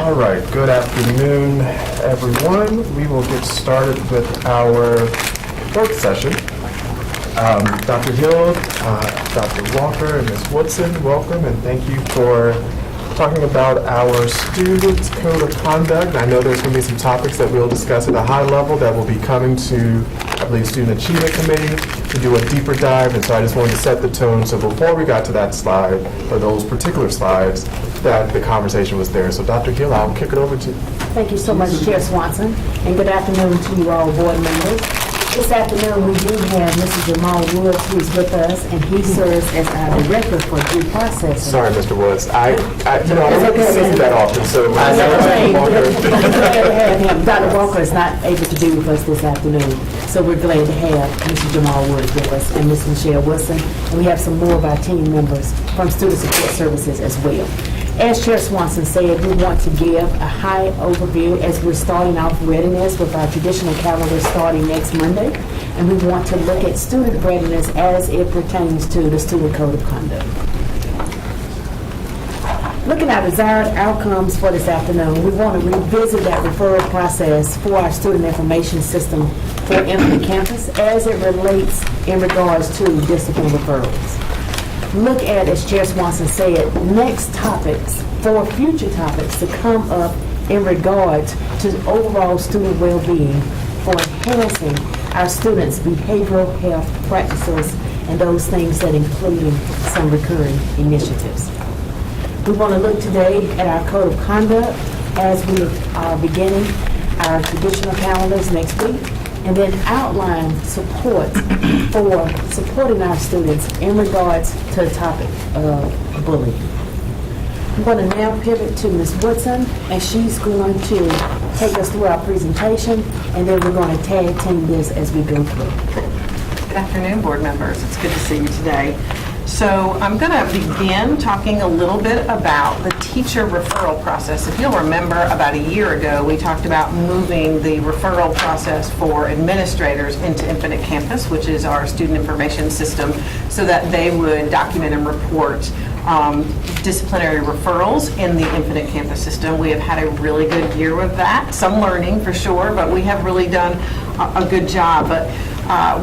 All right, good afternoon, everyone. We will get started with our work session. Dr. Hill, Dr. Walker, and Ms. Woodson, welcome, and thank you for talking about our students' code of conduct. I know there's going to be some topics that we'll discuss at a high level that will be coming to, I believe, Student Achievement Committee to do a deeper dive, and so I just wanted to set the tone. So before we got to that slide, or those particular slides, that the conversation was there. So Dr. Gill, I'll kick it over to you. Thank you so much, Chair Swanson, and good afternoon to you all, board members. This afternoon, we do have Mr. Jamal Woods, who's with us, and he serves as our director for due process. Sorry, Mr. Woods. I don't see that often, so I never Dr. Walker is not able to be with us this afternoon, so we're glad to have Mr. Jamal Woods with us and Ms. Michelle Wilson, and we have some more of our team members from Student Support Services as well. As Chair Swanson said, we want to give a high overview as we're starting off readiness with our traditional calendar starting next Monday, and we want to look at student readiness as it pertains to the Student Code of Conduct. Looking at desired outcomes for this afternoon, we want to revisit that referral process for our student information system for Infinite Campus as it relates in regards to discipline referrals. Look at, as Chair Swanson said, next topics for future topics to come up in regards to overall student well-being for enhancing our students' behavioral health practices and those things that include some recurring initiatives. We want to look today at our code of conduct as we are beginning our traditional calendars next week, and then outline support for supporting our students in regards to the topic of bullying. I'm going to now pivot to Ms. Woodson, and she's going to take us through our presentation, and then we're going to tag team this as we go through. Good afternoon, board members. It's good to see you today. So I'm going to begin talking a little bit about the teacher referral process. If you'll remember, about a year ago, we talked about moving the referral process for administrators into Infinite Campus, which is our student information system, so that they would document and report disciplinary referrals in the Infinite Campus system. We have had a really good year with that. Some learning for sure, but we have really done a good job. But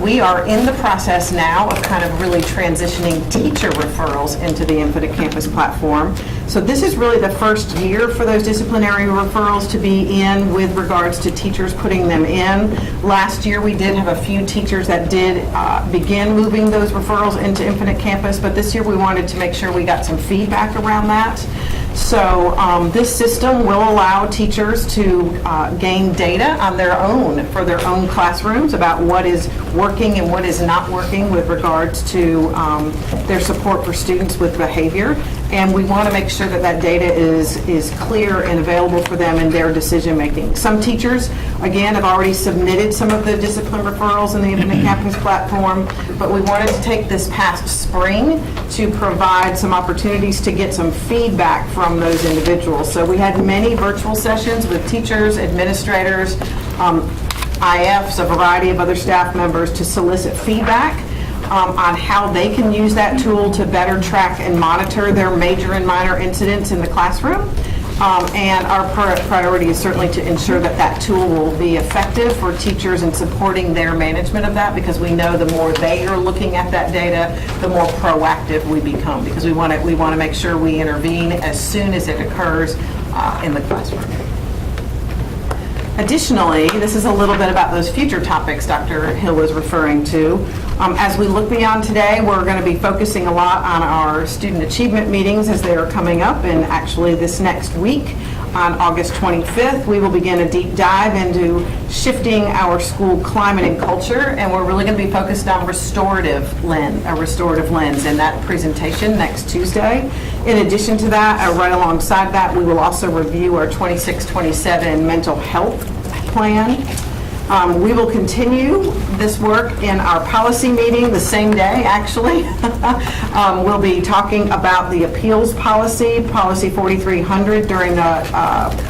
we are in the process now of kind of really transitioning teacher referrals into the Infinite Campus platform. So this is really the first year for those disciplinary referrals to be in with regards to teachers putting them in. Last year we did have a few teachers that did begin moving those referrals into Infinite Campus, but this year we wanted to make sure we got some feedback around that. So this system will allow teachers to gain data on their own for their own classrooms about what is working and what is not working with regards to their support for students with behavior. And we want to make sure that that data is clear and available for them in their decision making. Some teachers, again, have already submitted some of the discipline referrals in the Infinite Campus platform, but we wanted to take this past spring to provide some opportunities to get some feedback from those individuals. So we had many virtual sessions with teachers, administrators, IFs, a variety of other staff members to solicit feedback on how they can use that tool to better track and monitor their major and minor incidents in the classroom. And our priority is certainly to ensure that that tool will be effective for teachers in supporting their management of that, because we know the more they are looking at that data, the more proactive we become, because we want to make sure we intervene as soon as it occurs in the classroom. Additionally, this is a little bit about those future topics Dr. Hill was referring to. As we look beyond today, we're going to be focusing a lot on our student achievement meetings as they are coming up, and actually this next week on August 25th, we will begin a deep dive into shifting our school climate and culture, and we're really going to be focused on a restorative lens in that presentation next Tuesday. In addition to that, right alongside that, we will also review our 26-27 mental health plan. We will continue this work in our policy meeting the same day, actually. We'll be talking about the appeals policy, Policy 4300, during the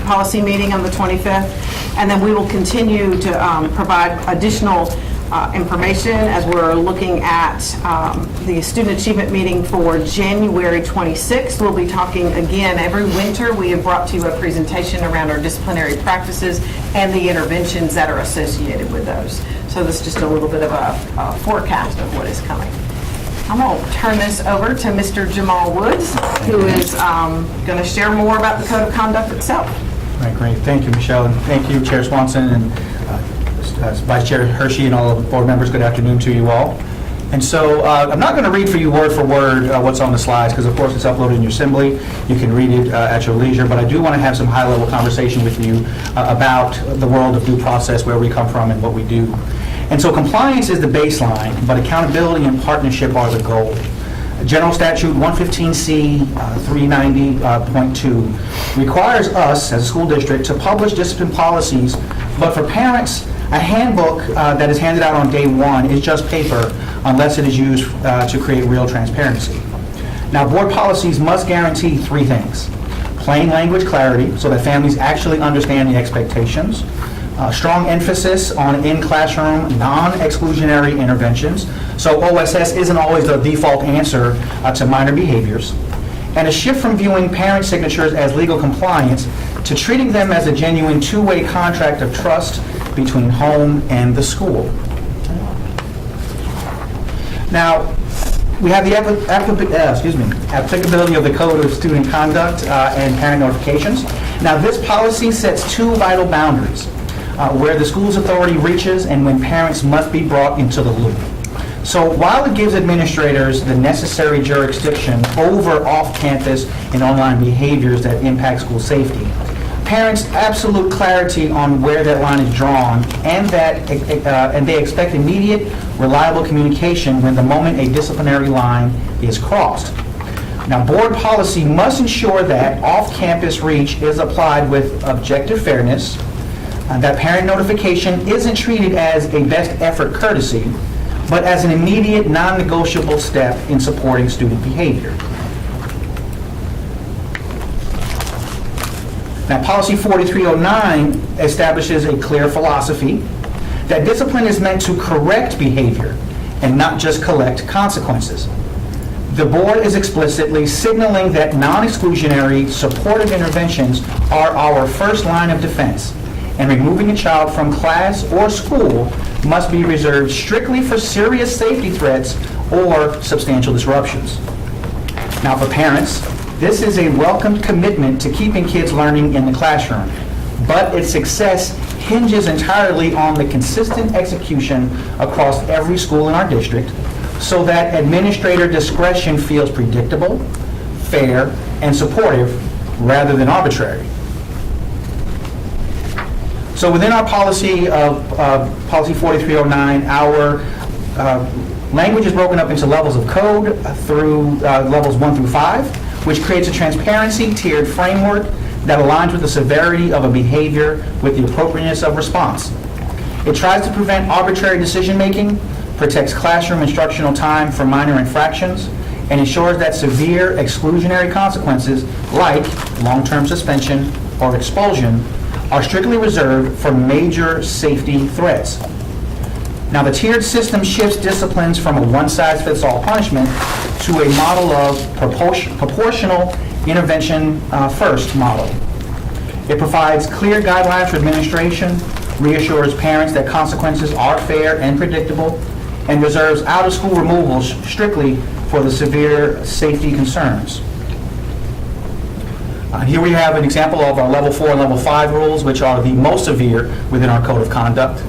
policy meeting on the 25th. And then we will continue to provide additional information as we're looking at the student achievement meeting for January 26th. We'll be talking again every winter. We have brought to you a presentation around our disciplinary practices and the interventions that are associated with those. So this is just a little bit of a forecast of what is coming. I'm going to turn this over to Mr. Jamal Woods, who is going to share more about the Code of Conduct itself. All right, great. Thank you, Michelle, and thank you, Chair Swanson, and Vice Chair Hershey, and all of the board members. Good afternoon to you all. And so I'm not going to read for you word for word what's on the slides, because of course it's uploaded in your Assembly. You can read it at your leisure, but I do want to have some high-level conversation with you about the world of due process, where we come from and what we do. And so compliance is the baseline, but accountability and partnership are the goal. General Statute 115C 390.2 requires us as a school district to publish discipline policies, but for parents, a handbook that is handed out on day one is just paper unless it is used to create real transparency. Now, board policies must guarantee three things: plain language clarity so that families actually understand the expectations, strong emphasis on in-classroom non-exclusionary interventions, so OSS isn't always the default answer to minor behaviors, and a shift from viewing parent signatures as legal compliance to treating them as a genuine two-way contract of trust between home and the school. Now, we have the applicability of the Code of Student Conduct and parent notifications. Now, this policy sets two vital boundaries, where the school's authority reaches and when parents must be brought into the loop. So while it gives administrators the necessary jurisdiction over off-campus and online behaviors that impact school safety, parents' absolute clarity on where that line is drawn and they expect immediate, reliable communication when the moment a disciplinary line is crossed. Now, board policy must ensure that off-campus reach is applied with objective fairness, that parent notification isn't treated as a best effort courtesy, but as an immediate, non-negotiable step in supporting student behavior. Now, Policy 4309 establishes a clear philosophy that discipline is meant to correct behavior and not just collect consequences. The board is explicitly signaling that non-exclusionary supportive interventions are our first line of defense, and removing a child from class or school must be reserved strictly for serious safety threats or substantial disruptions. Now, for parents, this is a welcomed commitment to keeping kids learning in the classroom, but its success hinges entirely on the consistent execution across every school in our district so that administrator discretion feels predictable, fair, and supportive rather than arbitrary. So within our policy of Policy 4309, our language is broken up into levels of code through levels 1 through 5, which creates a transparency tiered framework that aligns with the severity of a behavior with the appropriateness of response. It tries to prevent arbitrary decision-making, protects classroom instructional time for minor infractions, and ensures that severe exclusionary consequences like long-term suspension or expulsion are strictly reserved for major safety threats. Now, the tiered system shifts disciplines from a one-size-fits-all punishment to a model of proportional intervention first model. It provides clear guidelines for administration, reassures parents that consequences are fair and predictable, and reserves out-of-school removals strictly for the severe safety concerns. Here we have an example of our Level 4 and Level 5 rules, which are the most severe within our Code of Conduct.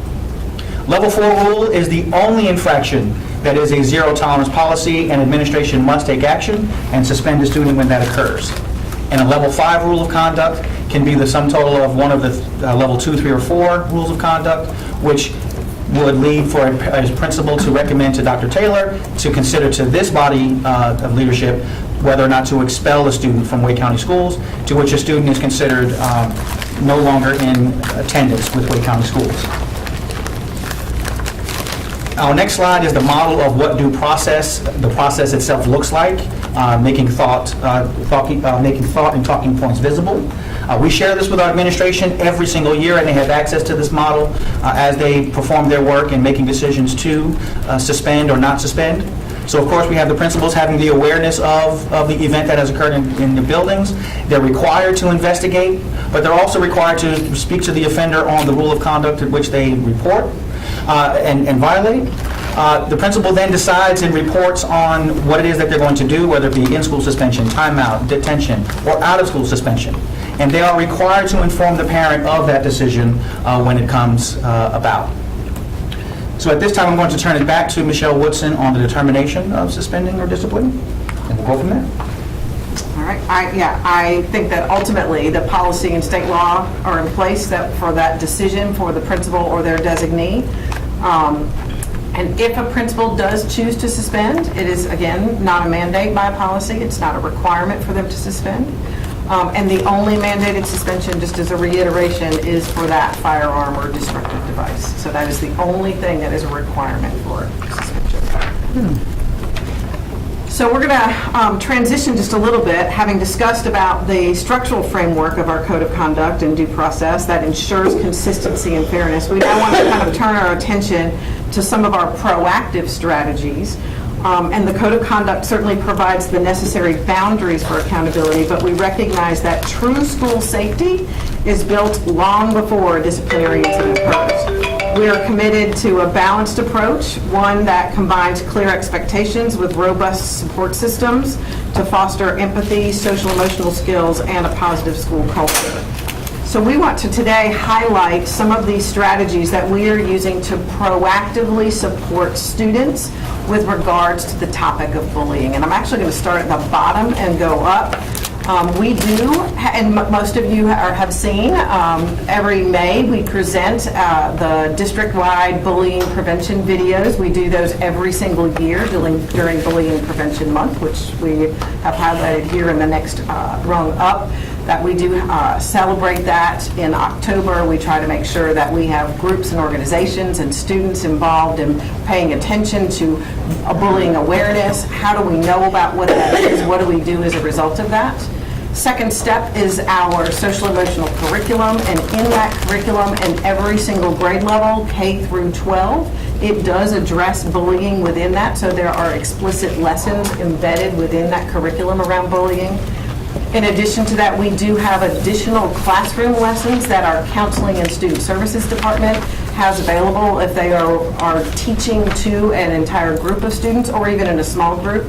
Level 4 rule is the only infraction that is a zero-tolerance policy, and administration must take action and suspend a student when that occurs. And a Level 5 rule of conduct can be the sum total of one of the Level 2, 3, or 4 rules of conduct, which would lead for a principal to recommend to Dr. Taylor to consider to this body of leadership whether or not to expel a student from Wake County Schools, to which a student is considered no longer in attendance with Wake County Schools. Our next slide is the model of what the process itself looks like making thought and talking points visible. We share this with our administration every single year, and they have access to this model as they perform their work in making decisions to suspend or not suspend. So, of course, we have the principals having the awareness of the event that has occurred in the buildings. They're required to investigate, but they're also required to speak to the offender on the rule of conduct at which they report and violate. The principal then decides and reports on what it is that they're going to do, whether it be in-school suspension, timeout, detention, or out-of-school suspension. And they are required to inform the parent of that decision when it comes about. So at this time, I'm going to turn it back to Michelle Woodson on the determination of suspending or disciplining, and we'll go from there. All right, I think that ultimately the policy and state law are in place for that decision for the principal or their designee. And if a principal does choose to suspend, it is, again, not a mandate by policy. It's not a requirement for them to suspend. And the only mandated suspension, just as a reiteration, is for that firearm or destructive device. So that is the only thing that is a requirement for suspension. So we're going to transition just a little bit, having discussed about the structural framework of our code of conduct and due process that ensures consistency and fairness. We now want to kind of turn our attention to some of our proactive strategies. And the code of conduct certainly provides the necessary boundaries for accountability, but we recognize that true school safety is built long before a disciplinary incident occurs. We are committed to a balanced approach, one that combines clear expectations with robust support systems to foster empathy, social emotional skills, and a positive school culture. So we want to today highlight some of these strategies that we are using to proactively support students with regards to the topic of bullying. And I'm actually going to start at the bottom and go up. We do, and most of you have seen, every May we present the district-wide bullying prevention videos. We do those every single year during Bullying Prevention Month, which we have highlighted here in the next rung up. That we do celebrate that in October. We try to make sure that we have groups and organizations and students involved in paying attention to bullying awareness. How do we know about what that is? What do we do as a result of that? Second step is our social emotional curriculum, and in that curriculum, in every single grade level, K through 12, it does address bullying within that, so there are explicit lessons embedded within that curriculum around bullying. In addition to that, we do have additional classroom lessons that our Counseling and Student Services Department has available if they are teaching to an entire group of students or even in a small group.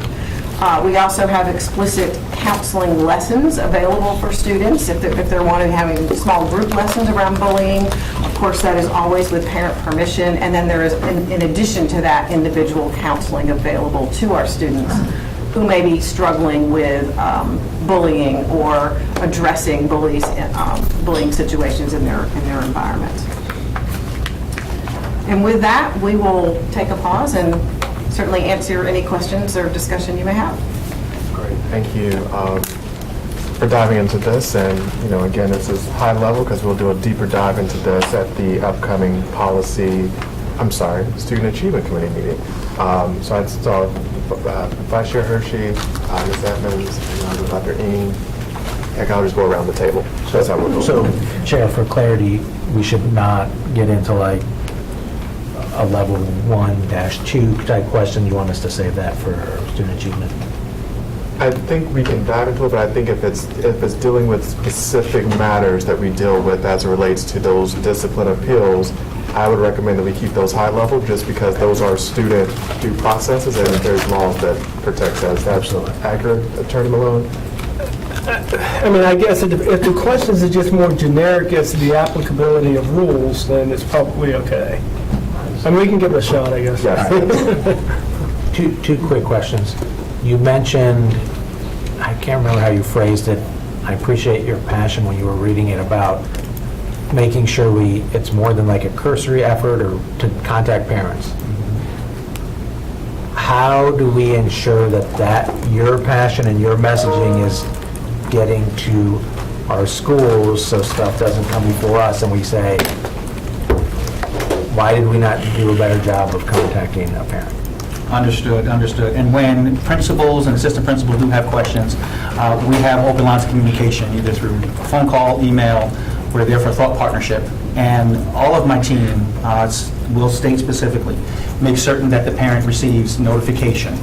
We also have explicit counseling lessons available for students if they're wanting having small group lessons around bullying. Of course, that is always with parent permission. And then there is, in addition to that, individual counseling available to our students who may be struggling with bullying or addressing bullying situations in their environment. And with that, we will take a pause and certainly answer any questions or discussion you may have. Great, thank you for diving into this. And, again, this is high level because we'll do a deeper dive into this at the upcoming Student Achievement Committee meeting. So I'd start Vice Chair Hershey, Ms. Edmonds, and Dr. Ng. Heck, I'll just go around the table. That's how we'll go. So, Chair, for clarity, we should not get into like a level 1-2 type question. You want us to save that for student achievement? I think we can dive into it, but I think if it's dealing with specific matters that we deal with as it relates to those discipline appeals, I would recommend that we keep those high level just because those are student due processes and there's laws that protect that. Is that absolutely accurate, Attorney Malone? I mean, I guess if the questions are just more generic as to the applicability of rules, then it's probably okay. I mean, we can give it a shot, I guess. Yes. Two quick questions. You mentioned, I can't remember how you phrased it. I appreciate your passion when you were reading it about making sure it's more than like a cursory effort or to contact parents. How do we ensure that your passion and your messaging is getting to our schools so stuff doesn't come before us and we say, why did we not do a better job of contacting a parent? Understood, understood. And when principals and assistant principals do have questions, we have open lines of communication, either through phone call, email. We're there for a thought partnership. And all of my team will state specifically, make certain that the parent receives notification.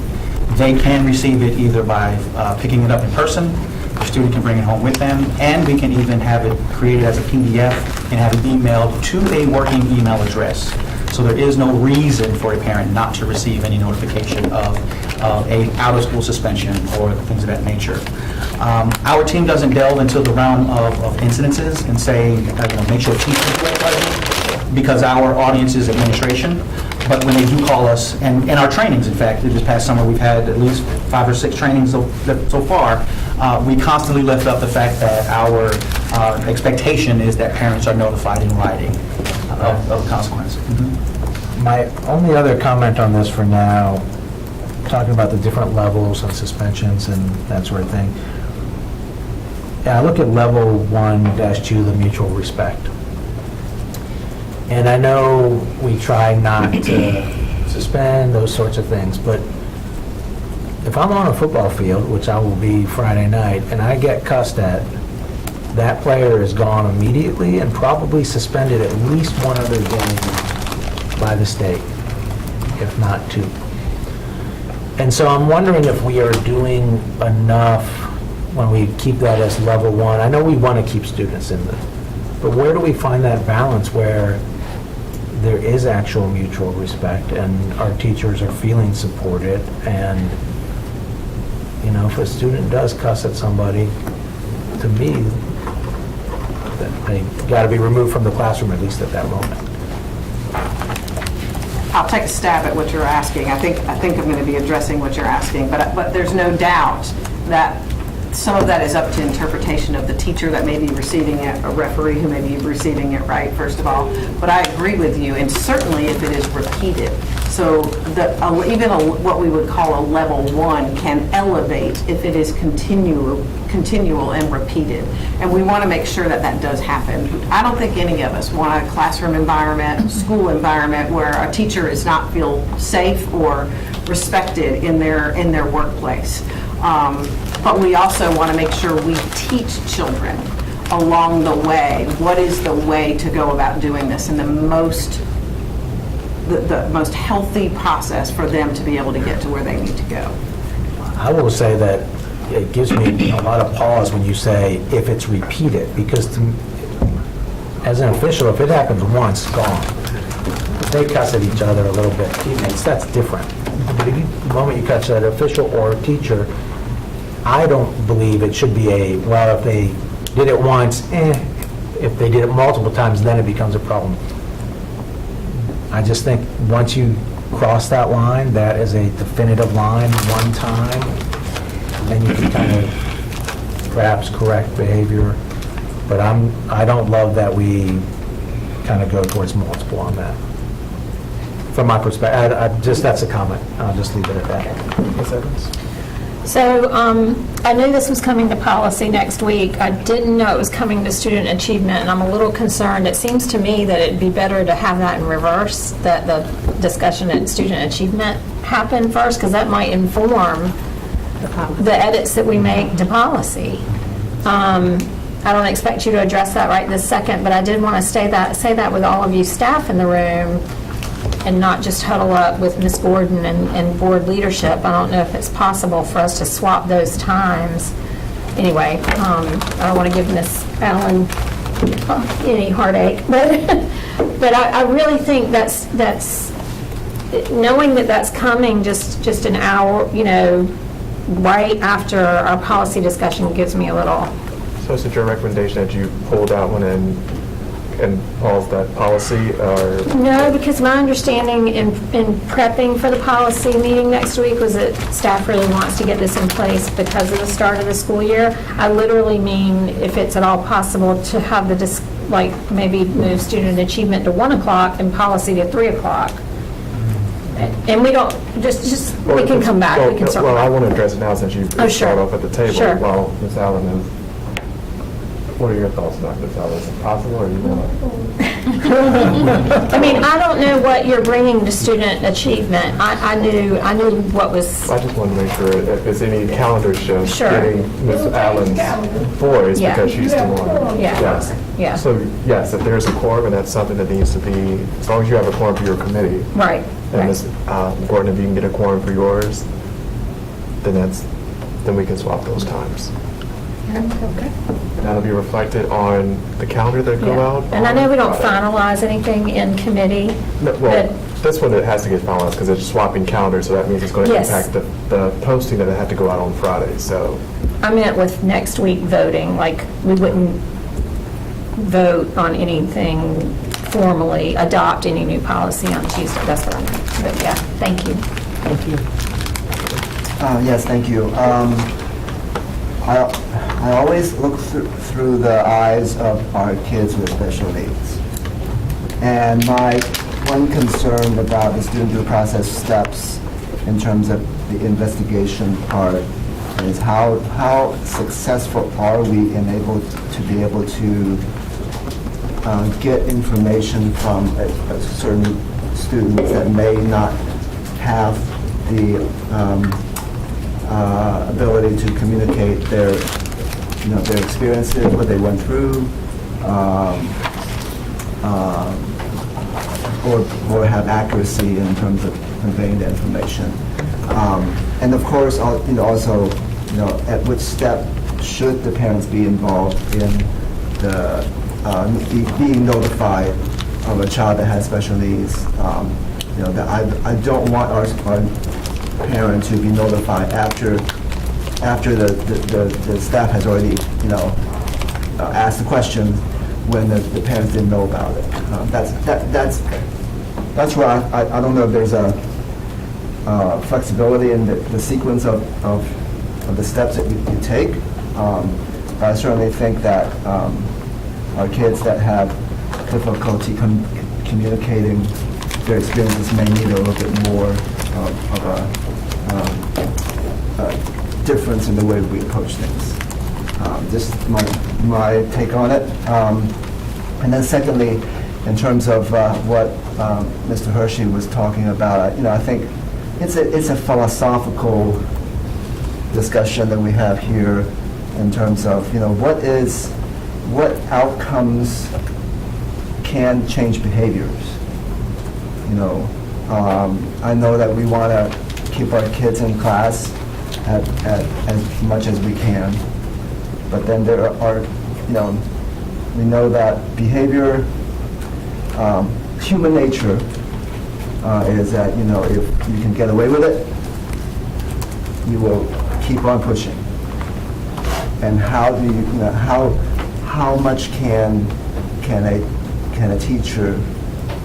They can receive it either by picking it up in person, the student can bring it home with them, and we can even have it created as a PDF and have it emailed to a working email address. So there is no reason for a parent not to receive any notification of a out-of-school suspension or things of that nature. Our team doesn't delve into the realm of incidences and say, make sure teachers are present, because our audience is administration. But when they do call us, and in our trainings, in fact, this past summer, we've had at least 5 or 6 trainings so far, we constantly lift up the fact that our expectation is that parents are notified in writing of consequence. My only other comment on this for now, talking about the different levels of suspensions and that sort of thing. Yeah, I look at level 1-2, the mutual respect. And I know we try not to suspend those sorts of things, but if I'm on a football field, which I will be Friday night, and I get cussed at, that player is gone immediately and probably suspended at least one other game by the state, if not 2. And so I'm wondering if we are doing enough when we keep that as level 1. I know we want to keep students in there, but where do we find that balance where there is actual mutual respect and our teachers are feeling supported? And, if a student does cuss at somebody, to me, that they got to be removed from the classroom, at least at that moment. I'll take a stab at what you're asking. I think I'm going to be addressing what you're asking, but there's no doubt that some of that is up to interpretation of the teacher that may be receiving it, a referee who may be receiving it, right, first of all. But I agree with you, and certainly if it is repeated. So even what we would call a level 1 can elevate if it is continual and repeated. And we want to make sure that that does happen. I don't think any of us want a classroom environment, school environment where a teacher does not feel safe or respected in their workplace. But we also want to make sure we teach children along the way what is the way to go about doing this and the most healthy process for them to be able to get to where they need to go. I will say that it gives me a lot of pause when you say if it's repeated, because as an official, if it happens once, gone. If they cuss at each other a little bit, teammates, that's different. But the moment you cuss at an official or a teacher, I don't believe it should be if they did it once, if they did it multiple times, then it becomes a problem. I just think once you cross that line, that is a definitive line one time, then you can kind of perhaps correct behavior. But I don't love that we kind of go towards multiple on that. From my perspective, that's a comment. I'll just leave it at that. Ms. Evans? So I knew this was coming to policy next week. I didn't know it was coming to student achievement, and I'm a little concerned. It seems to me that it'd be better to have that in reverse, that the discussion at student achievement happen first, because that might inform the edits that we make to policy. I don't expect you to address that right this second, but I did want to say that with all of you staff in the room, and not just huddle up with Ms. Gordon and board leadership. I don't know if it's possible for us to swap those times. Anyway, I don't want to give Ms. Allen any heartache, but I really think that's knowing that that's coming just an hour, right after our policy discussion gives me a little. So is it your recommendation that you pull that one and pause that policy, or? No, because my understanding in prepping for the policy meeting next week was that staff really wants to get this in place because of the start of the school year. I literally mean if it's at all possible to have maybe move student achievement to 1 o'clock and policy to 3 o'clock. And we don't, we can come back, we can circle Well, I back. want to address it now since you Oh, sure. start off at the table Sure. while Ms. Allen is. What are your thoughts, Dr. Tell? Is it possible or you know? I mean, I don't know what you're bringing to student achievement. I knew what was, I just want to make sure if there's any calendar shifts, Sure. getting Ms. Allen's voice Yeah. because she's the one. Yeah. Yes. Yeah. So, yes, if there's a quorum and that's something that needs to be, as long as you have a quorum for your committee, right. and Ms. Gordon, if you can get a quorum for yours, then we can swap those times. And that'll be reflected on the calendar that go out. And I know we don't on Friday. finalize anything in committee. No, well, but- this one, it has to get finalized because it's swapping calendars, so that means it's going to Yes. impact the posting that it had to go out on Friday, so. I meant with next week voting, like, we wouldn't vote on anything formally, adopt any new policy on Tuesday. That's what I meant. But yeah, thank you. Thank you. Yes, thank you. I always look through the eyes of our kids with special needs. And my one concern about the student due process steps in terms of the investigation part is how successful are we in be able to get information from a certain students that may not have the ability to communicate their experiences, what they went through, or have accuracy in terms of conveying the information. And of course, also, at which step should the parents be involved in being notified of a child that has special needs? I don't want our parent to be notified after the staff has already, asked the question when the parents didn't know about it. That's where I don't know if there's a flexibility in the sequence of the steps that you take. But I certainly think that our kids that have difficulty communicating their experiences may need a little bit more of a difference in the way we approach things. Just my take on it. And then secondly, in terms of what Mr. Hershey was talking about, I think it's a philosophical discussion that we have here in terms of, what outcomes can change behaviors. I know that we want to keep our kids in class at as much as we can, but then there are, we know that behavior, human nature is that, if you can get away with it, you will keep on pushing. And how do you, how much can a teacher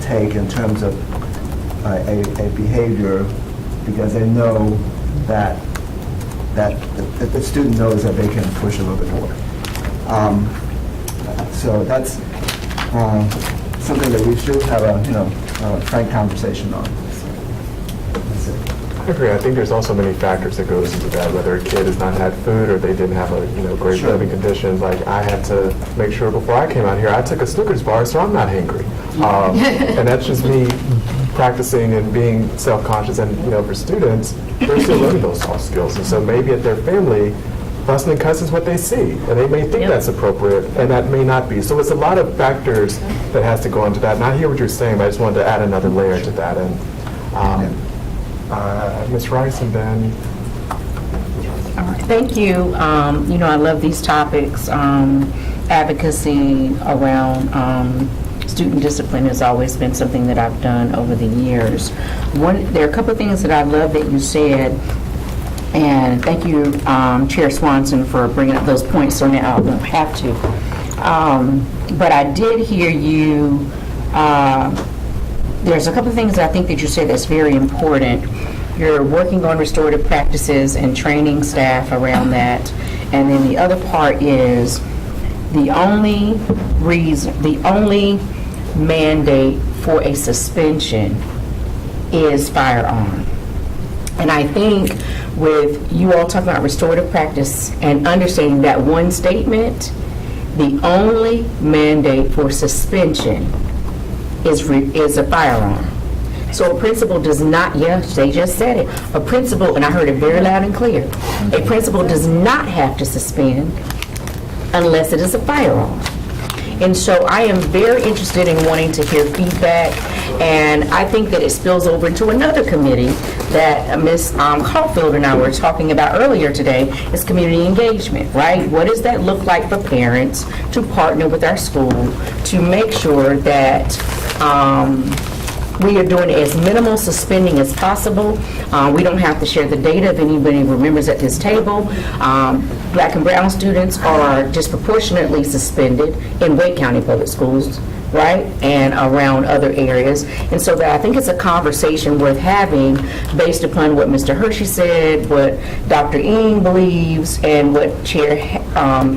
take in terms of a behavior, because they know that the student knows that they can push a little bit more. So that's something that we should have a frank conversation on. So that's it. I agree. I think there's also many factors that goes into that, whether a kid has not had food or they didn't have a great Sure. living conditions. Like I had to make sure before I came out here, I took a Snickers bar, so I'm not hangry. And that's just me practicing and being self-conscious. And for students, they're still learning those soft skills. And so maybe at their family, fussing and cussing is what they see, and they may think that's appropriate, and that may not be. So it's a lot of factors that has to go into that. And I hear what you're saying, but I just wanted to add another layer to that. And Ms. Rice, and then Thank you. I love these topics. Advocacy around student discipline has always been something that I've done over the years. There are a couple of things that I love that you said, and thank you, Chair Swanson, for bringing up those points, so now I won't have to. But I did hear you, there's a couple of things that I think that you said that's very important. You're working on restorative practices and training staff around that. And then the other part is the only mandate for a suspension is firearm. And I think with you all talking about restorative practice and understanding that one statement the only mandate for suspension is a firearm. So a principal does not, yes, they just said it, a principal, and I heard it very loud and clear, a principal does not have to suspend unless it is a firearm. And so I am very interested in wanting to hear feedback, and I think that it spills over into another committee that Ms. Caulfield and I were talking about earlier today, is community engagement, right? What does that look like for parents to partner with our school to make sure that we are doing as minimal suspending as possible? We don't have to share the data if anybody remembers at this table. Black and brown students are disproportionately suspended in Wake County Public Schools, right? And around other areas. And so that I think it's a conversation worth having based upon what Mr. Hershey said, what Dr. Ng believes, and what Chair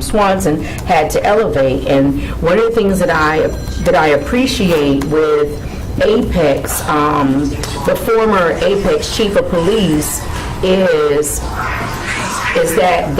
Swanson had to elevate. And one of the things that I appreciate with Apex, the former Apex Chief of Police, is that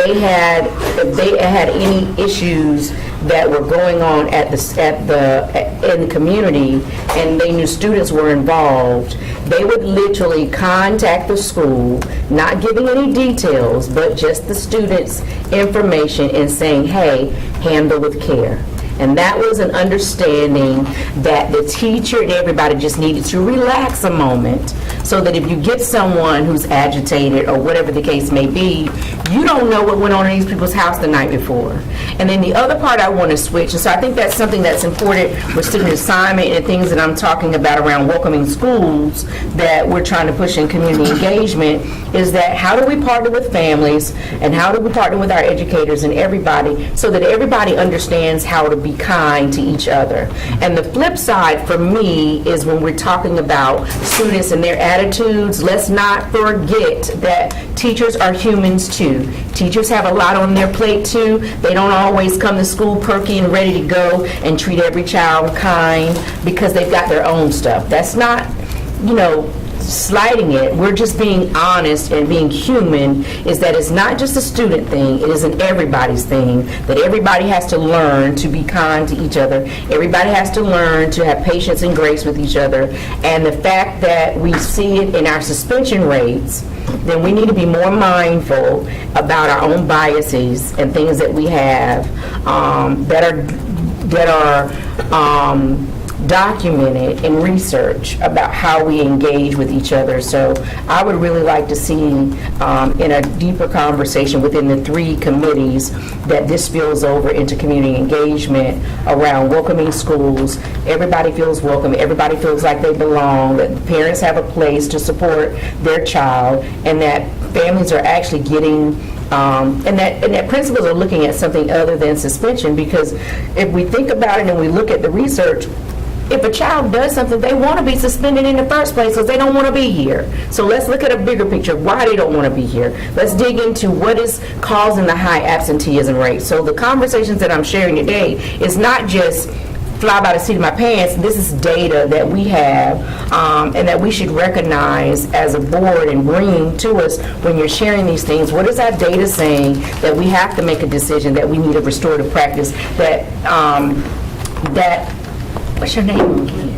if they had any issues that were going on in the community and they knew students were involved, they would literally contact the school, not giving any details, but just the students' information and saying, hey, handle with care. And that was an understanding that the teacher and everybody just needed to relax a moment, so that if you get someone who's agitated or whatever the case may be, you don't know what went on in these people's house the night before. And then the other part I want to switch, and so I think that's something that's important with student assignment and things that I'm talking about around welcoming schools that we're trying to push in community engagement, is that how do we partner with families and how do we partner with our educators and everybody so that everybody understands how to be kind to each other. And the flip side for me is when we're talking about students and their attitudes, let's not forget that teachers are humans too. Teachers have a lot on their plate too. They don't always come to school perky and ready to go and treat every child kind because they've got their own stuff. That's not, slighting it. We're just being honest and being human, is that it's not just a student thing, it is an everybody's thing, that everybody has to learn to be kind to each other. Everybody has to learn to have patience and grace with each other. And the fact that we see it in our suspension rates, then we need to be more mindful about our own biases and things that we have that are documented in research about how we engage with each other. So I would really like to see in a deeper conversation within the three committees that this spills over into community engagement around welcoming schools. Everybody feels welcome, everybody feels like they belong, that parents have a place to support their child, and that families are actually getting and that principals are looking at something other than suspension, because if we think about it and we look at the research, if a child does something, they want to be suspended in the first place because they don't want to be here. So let's look at a bigger picture, why they don't want to be here. Let's dig into what is causing the high absenteeism rate. So the conversations that I'm sharing today is not just fly by the seat of my pants. This is data that we have and that we should recognize as a board and bring to us when you're sharing these things. What is our data saying that we have to make a decision, that we need a restorative practice, that what's your name again?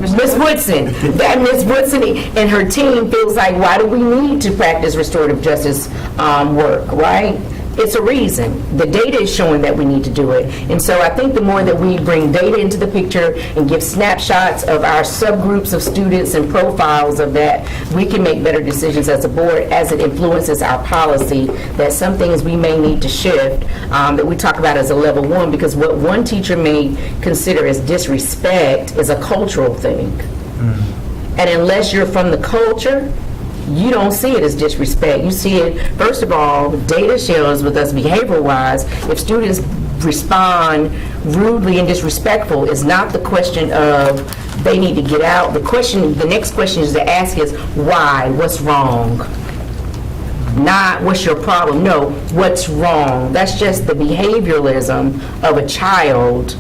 Ms. Woodson. That Ms. Woodson and her team feels like, why do we need to practice restorative justice work, right? It's a reason. The data is showing that we need to do it. And so I think the more that we bring data into the picture and give snapshots of our subgroups of students and profiles of that, we can make better decisions as a board as it influences our policy, that some things we may need to shift that we talk about as a level one, because what one teacher may consider as disrespect is a cultural thing. And unless you're from the culture, you don't see it as disrespect. You see it, first of all, data shows with us behavior-wise, if students respond rudely and disrespectful, it's not the question of they need to get out. The next question is to ask is, why? What's wrong? Not what's your problem. No, what's wrong? That's just the behavioralism of a child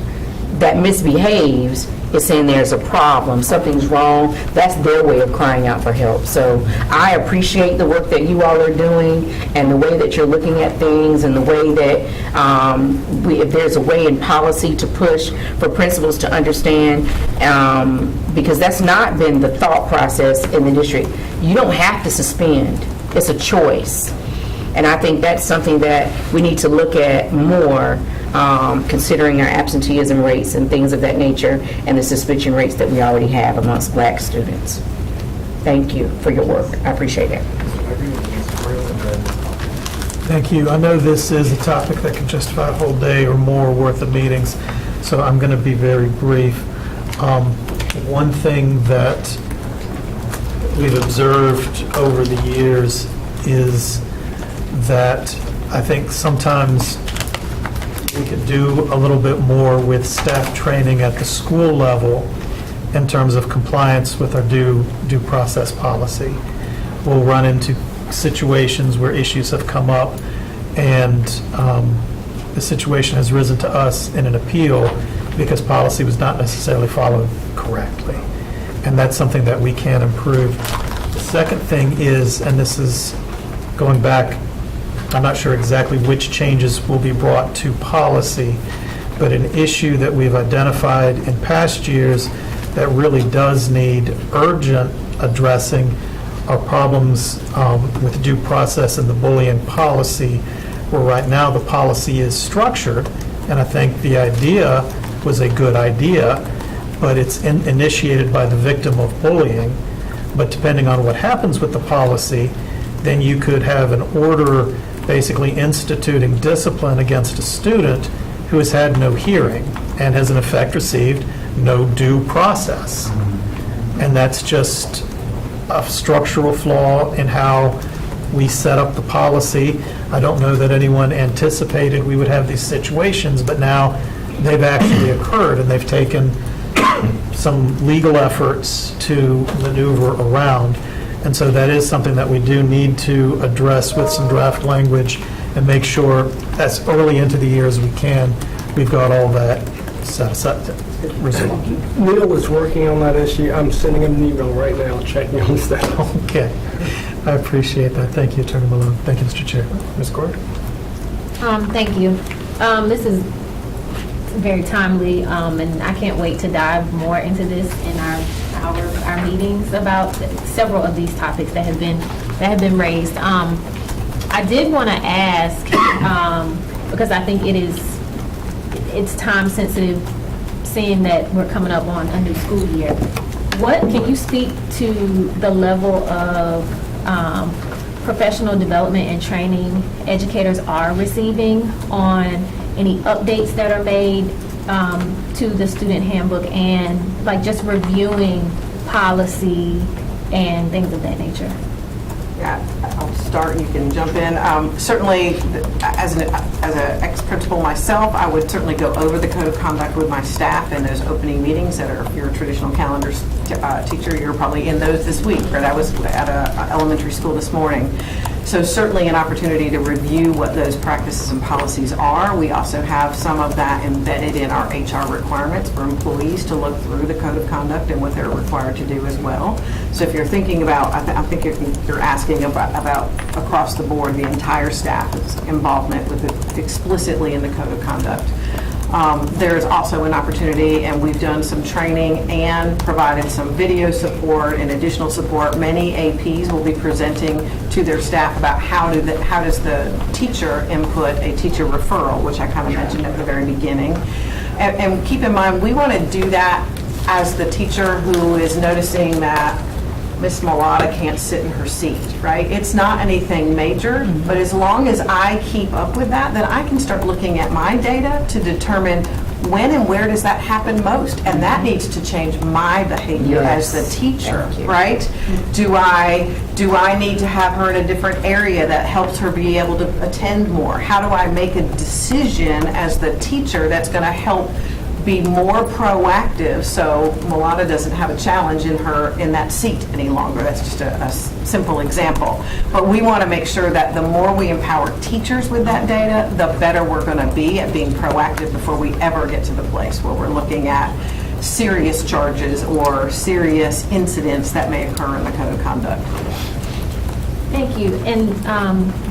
that misbehaves. is saying there's a problem, something's wrong, that's their way of crying out for help. So I appreciate the work that you all are doing and the way that you're looking at things and the way that if there's a way in policy to push for principals to understand, because that's not been the thought process in the district. You don't have to suspend. It's a choice. And I think that's something that we need to look at more, considering our absenteeism rates and things of that nature and the suspension rates that we already have amongst black students. Thank you for your work. I appreciate it. Thank you. I know this is a topic that could justify a whole day or more worth of meetings, so I'm going to be very brief. One thing that we've observed over the years is that I think sometimes we could do a little bit more with staff training at the school level in terms of compliance with our due process policy. We'll run into situations where issues have come up and the situation has risen to us in an appeal because policy was not necessarily followed correctly. And that's something that we can improve. The second thing is, and this is going back, I'm not sure exactly which changes will be brought to policy, but an issue that we've identified in past years that really does need urgent addressing are problems with due process and the bullying policy, where right now the policy is structured, and I think the idea was a good idea, but it's initiated by the victim of bullying. But depending on what happens with the policy, then you could have an order basically instituting discipline against a student who has had no hearing and has in effect received no due process. And that's just a structural flaw in how we set up the policy. I don't know that anyone anticipated we would have these situations, but now they've actually occurred, and they've taken some legal efforts to maneuver around. And so that is something that we do need to address with some draft language and make sure as early into the year as we can, we've got all that set aside, resolved. Neil is working on that issue. I'm sending him an email right now checking on that. Okay. I appreciate that. Thank you, Attorney Malone. Thank you, Mr. Chair. Ms. Gord? Thank you. This is very timely, and I can't wait to dive more into this in our meetings about several of these topics that have been raised. I did want to ask, because I think it's time sensitive, seeing that we're coming up on a new school year. Can you speak to the level of professional development and training educators are receiving on any updates that are made to the student handbook and like just reviewing policy and things of that nature? Yeah, I'll start, you can jump in. Certainly, as an ex-principal myself, I would certainly go over the code of conduct with my staff in those opening meetings that are, if you're a traditional calendar teacher, you're probably in those this week, right? I was at an elementary school this morning. So certainly an opportunity to review what those practices and policies are. We also have some of that embedded in our HR requirements for employees to look through the code of conduct and what they're required to do as well. So if you're thinking about, I think you're asking about across the board, the entire staff's involvement with it explicitly in the code of conduct. There's also an opportunity, and we've done some training and provided some video support and additional support. Many APs will be presenting to their staff about how does the teacher input a teacher referral, which I kind of mentioned at the very beginning. And keep in mind, we want to do that as the teacher who is noticing that Miss Mulata can't sit in her seat, right? It's not anything major, but as long as I keep up with that, then I can start looking at my data to determine when and where does that happen most, and that needs to change my behavior as the teacher, right? Do I need to have her in a different area that helps her be able to attend more? How do I make a decision as the teacher that's going to help be more proactive so Mulata doesn't have a challenge in that seat any longer? That's just a simple example. But we want to make sure that the more we empower teachers with that data, the better we're going to be at being proactive before we ever get to the place where we're looking at serious charges or serious incidents that may occur in the code of conduct. Thank you. And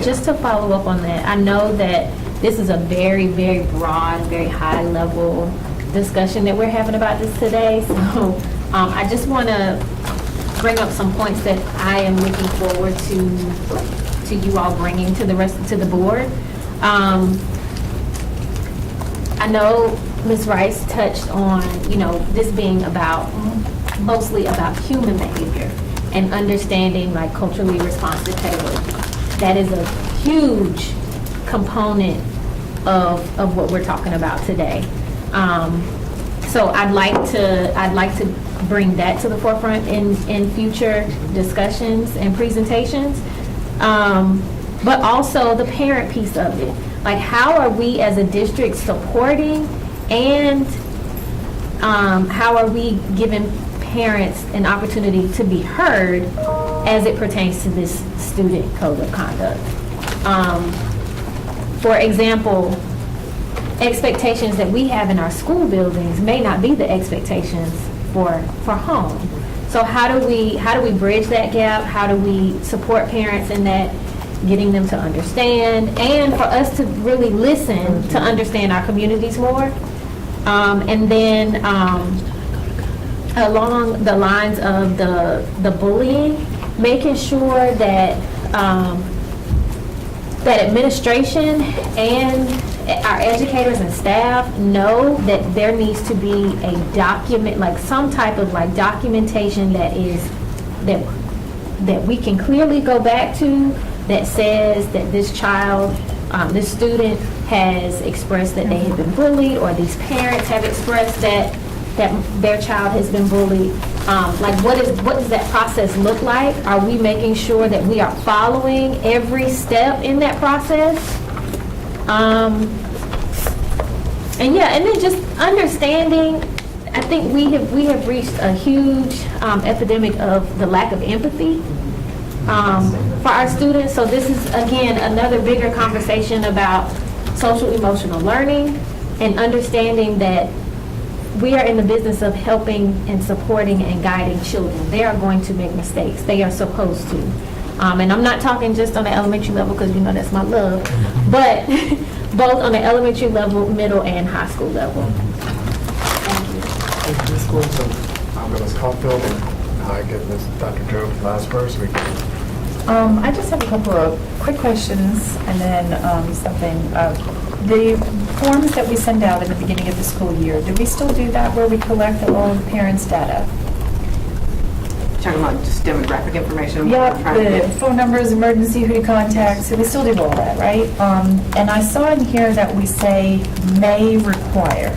just to follow up on that, I know that this is a very, very broad, very high-level discussion that we're having about this today. So I just want to bring up some points that I am looking forward to you all bringing to the board. I know Ms. Rice touched on, this being mostly about human behavior and understanding like culturally responsive pedagogy. That is a huge component of what we're talking about today. So I'd like to bring that to the forefront in future discussions and presentations. But also the parent piece of it. Like, how are we as a district supporting, and how are we giving parents an opportunity to be heard as it pertains to this student code of conduct? For example, expectations that we have in our school buildings may not be the expectations for home. So how do we bridge that gap? How do we support parents in that, getting them to understand, and for us to really listen to understand our communities more? And then along the lines of the bullying, making sure that that administration and our educators and staff know that there needs to be a document, like some type of like documentation that we can clearly go back to, that says that this child, this student has expressed that they have been bullied, or these parents have expressed that their child has been bullied. Like, what does that process look like? Are we making sure that we are following every step in that process? And then just understanding, I think we have reached a huge epidemic of the lack of empathy for our students. So this is, again, another bigger conversation about social emotional learning and understanding that we are in the business of helping and supporting and guiding children. They are going to make mistakes. They are supposed to. And I'm not talking just on the elementary level, because that's my love, but both on the elementary level, middle, and high school level. Thank you. Thank you, Ms. Gould. So I'll go Ms. Caulfield, and I get Ms. Dr. Joe last first. I just have a couple of quick questions and then something. The forms that we send out at the beginning of the school year, do we still do that where we collect all of the parents' data? Talking about just demographic information. Yeah, Trying to the get- phone numbers, emergency, who to contact, so we still do all that, right? And I saw in here that we say may require.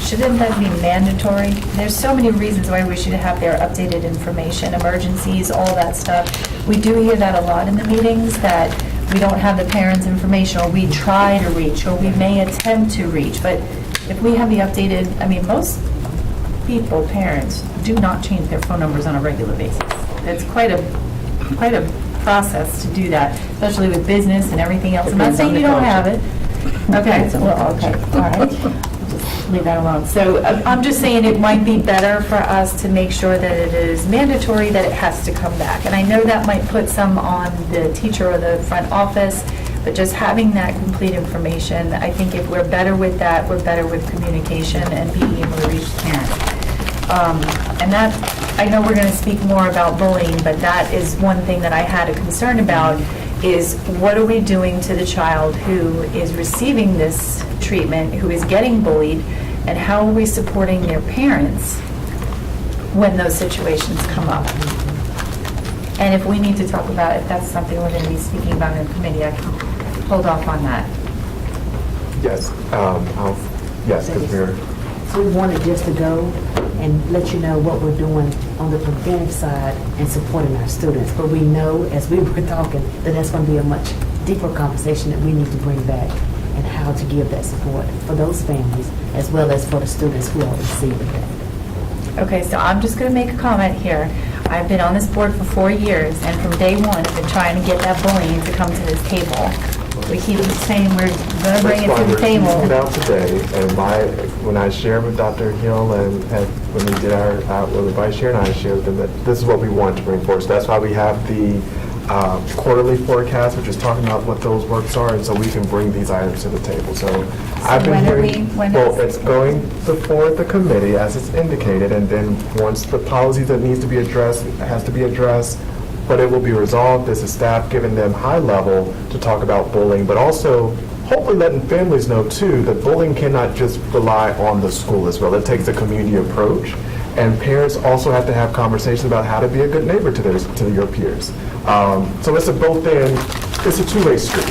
Shouldn't that be mandatory? There's so many reasons why we should have their updated information, emergencies, all that stuff. We do hear that a lot in the meetings, that we don't have the parents' information, or we try to reach, or we may attempt to reach. But if we have the updated, most people, parents, do not change their phone numbers on a regular basis. It's quite a process to do that, especially with business and everything else. I'm not saying you don't have it. Okay, okay, all right. Just leave that alone. So I'm just saying it might be better for us to make sure that it is mandatory, that it has to come back. And I know that might put some on the teacher or the front office, but just having that complete information, I think if we're better with that, we're better with communication and being able to reach the parents. And that, I know we're going to speak more about bullying, but that is one thing that I had a concern about, is what are we doing to the child who is receiving this treatment, who is getting bullied, and how are we supporting their parents when those situations come up? And if we need to talk about it, that's something we're going to be speaking about in committee, I can hold off on that. Yes, because we're... So we wanted just to go and let you know what we're doing on the preventive side and supporting our students. But we know, as we were talking, that that's going to be a much deeper conversation that we need to bring back, and how to give that support for those families as well as for the students who are receiving it. Okay, so I'm just going to make a comment here. I've been on this board for 4 years, and from day one, I've been trying to get that bullying to come to this table. We keep saying we're going to bring it That's to why the we're teasing it table. out today, and when I shared with Dr. Hill and when we did when the vice chair and I shared with them that this is what we want to bring forward. So that's why we have the quarterly forecast, which is talking about what those works are, and so we can bring these items to the table. So I've been when are hearing, when well, is- it's going before the committee as it's indicated, and then once the policy that needs to be addressed has to be addressed, but it will be resolved. This is staff giving them high level to talk about bullying, but also hopefully letting families know too that bullying cannot just rely on the school as well. It takes a community approach, and parents also have to have conversations about how to be a good neighbor to your peers. So it's a both and, it's a two-way street.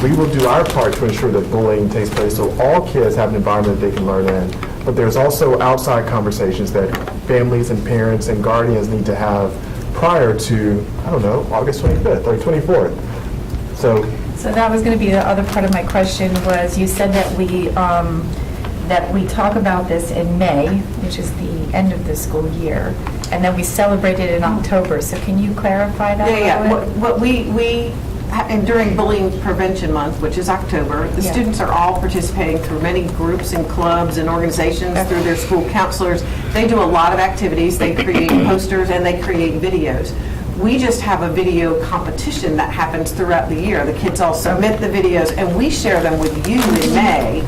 We will do our part to ensure that bullying takes place so all kids have an environment that they can learn in, but there's also outside conversations that families and parents and guardians need to have prior to, I don't know, August 25th or 24th. So So that was going to be the other part of my question was, you said that we talk about this in May, which is the end of the school year, and then we celebrate it in October. So can you clarify that? Yeah, a little bit? What and during Bullying Prevention Month, which is October, the Yeah. students are all participating through many groups and clubs and organizations, through their school counselors. They do a lot of activities. They create posters and they create videos. We just have a video competition that happens throughout the year. The kids all submit the videos, and we share them with you in May,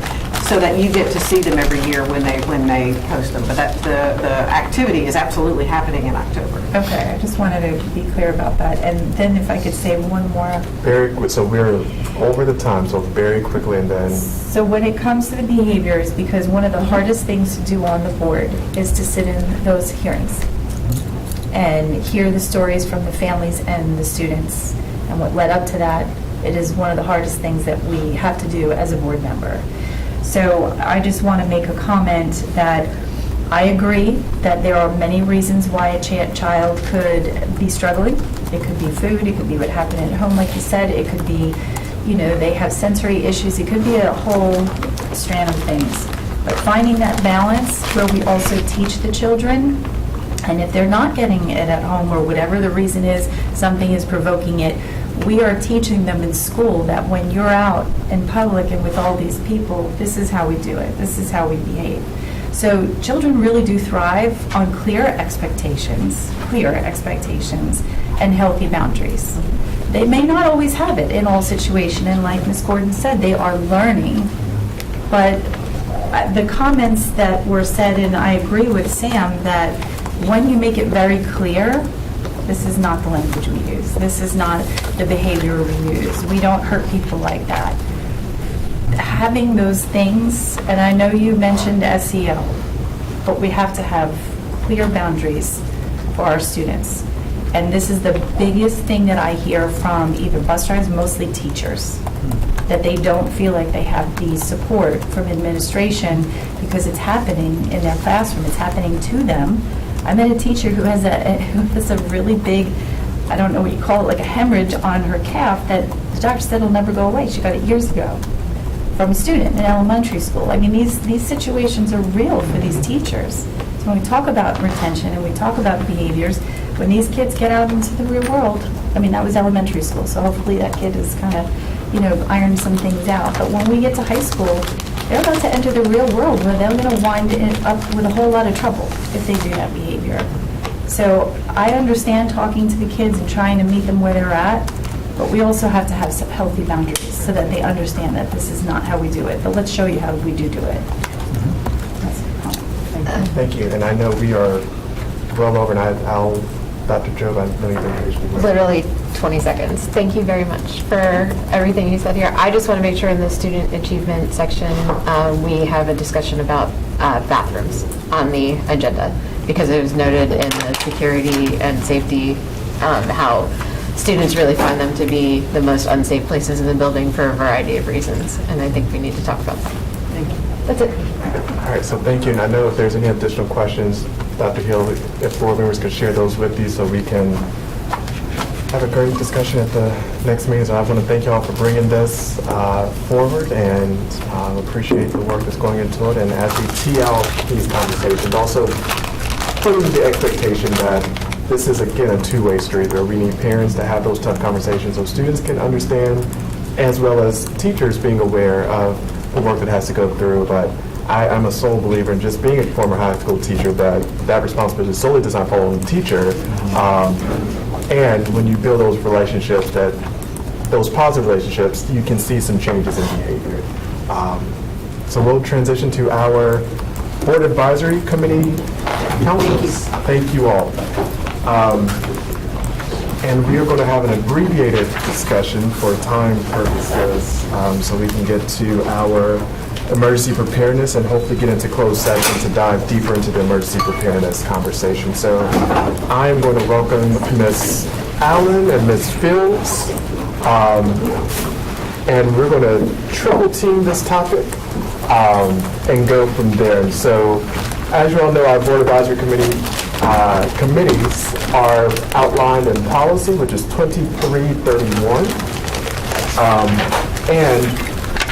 so that you get to see them every year when they post them. But the activity is absolutely happening in October. Okay, I just wanted to be clear about that. And then if I could say one more. very quick, so we're over the time, so very quickly, and then So when it comes to the behaviors, because one of the hardest things to do on the board is to sit in those hearings and hear the stories from the families and the students and what led up to that. It is one of the hardest things that we have to do as a board member. So I just want to make a comment that I agree that there are many reasons why a child could be struggling. It could be food, it could be what happened at home, like you said, it could be, they have sensory issues, it could be a whole strand of things. But finding that balance where we also teach the children, and if they're not getting it at home or whatever the reason is, something is provoking it, we are teaching them in school that when you're out in public and with all these people, this is how we do it, this is how we behave. So children really do thrive on clear expectations, and healthy boundaries. They may not always have it in all situations, and like Ms. Gordon said, they are learning. But the comments that were said, and I agree with Sam, that when you make it very clear, this is not the language we use, this is not the behavior we use, we don't hurt people like that. Having those things, and I know you mentioned SEL, but we have to have clear boundaries for our students. And this is the biggest thing that I hear from either bus drivers, mostly teachers, that they don't feel like they have the support from administration because it's happening in their classroom, it's happening to them. I met a teacher who has a really big, I don't know what you call it, like a hemorrhage on her calf that the doctor said will never go away. She got it years ago from a student in elementary school. I mean, these situations are real for these teachers. So when we talk about retention and we talk about behaviors, when these kids get out into the real world, I mean, that was elementary school, so hopefully that kid has kind of, ironed some things out. But when we get to high school, they're about to enter the real world where they're going to wind up with a whole lot of trouble if they do that behavior. So I understand talking to the kids and trying to meet them where they're at, but we also have to have some healthy boundaries so that they understand that this is not how we do it. But let's show you how we do it. thank you. And I know we are well over, and I'll, Dr. Jobe, I know you've been patient. Literally 20 seconds. Thank you very much for everything you said here. I just want to make sure in the student achievement section, we have a discussion about bathrooms on the agenda, because it was noted in the security and safety, how students really find them to be the most unsafe places in the building for a variety of reasons, and I think we need to talk about that. Thank you. That's it. All right, so thank you. And I know if there's any additional questions, Dr. Hill, if board members could share those with you so we can have a great discussion at the next meeting. So I want to thank you all for bringing this forward, and appreciate the work that's going into it. And as we tee out these conversations, also putting the expectation that this is, again, a two-way street where we need parents to have those tough conversations so students can understand as well as teachers being aware of the work that has to go through. But I'm a sole believer in just being a former high school teacher that responsibility solely does not fall on the teacher. And when you build those relationships, those positive relationships, you can see some changes in behavior. So we'll transition to our Board Advisory Committee councils. Thank you all. And we are going to have an abbreviated discussion for time purposes, so we can get to our emergency preparedness and hopefully get into closed session to dive deeper into the emergency preparedness conversation. So I am going to welcome Ms. Allen and Ms. Fields, and we're going to triple team this topic and go from there. And so, as you all know, our Board Advisory Committee committees are outlined in policy, which is 2331, and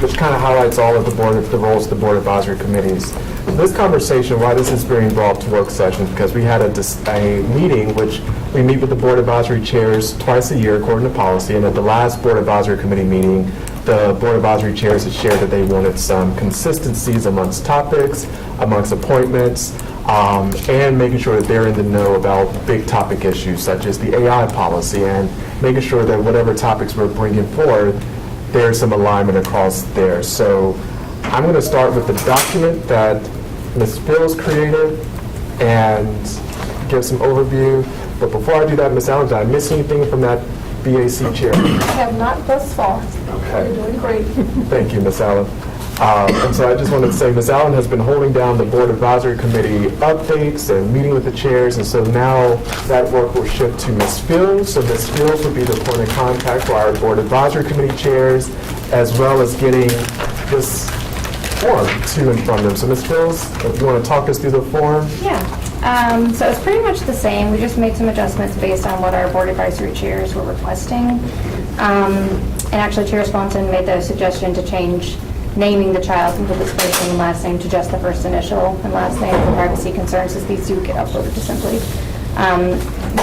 which kind of highlights all of the roles of the Board Advisory Committees. This conversation, why this is being brought to work sessions, because we had a meeting which we meet with the Board Advisory chairs twice a year according to policy, and at the last Board Advisory Committee meeting, the Board Advisory chairs had shared that they wanted some consistencies amongst topics, amongst appointments, and making sure that they're in the know about big topic issues such as the AI policy, and making sure that whatever topics we're bringing forward, there's some alignment across there. So I'm going to start with the document that Ms. Fields created and give some overview. But before I do that, Ms. Allen, did I miss anything from that BAC chair? I have not thus far. Okay. You're doing great. Thank you, Ms. Allen. And so I just wanted to say, Ms. Allen has been holding down the Board Advisory Committee updates and meeting with the chairs, and so now that work will shift to Ms. Fields. So Ms. Fields will be the point of contact for our Board Advisory Committee chairs, as well as getting this form to and from them. So Ms. Fields, if you want to talk us through the form. Yeah, so it's pretty much the same. We just made some adjustments based on what our board advisory chairs were requesting. And actually, Chair Swanson made the suggestion to change naming the child from the first name and last name to just the first initial and last name for privacy concerns, as these do get uploaded to Simply.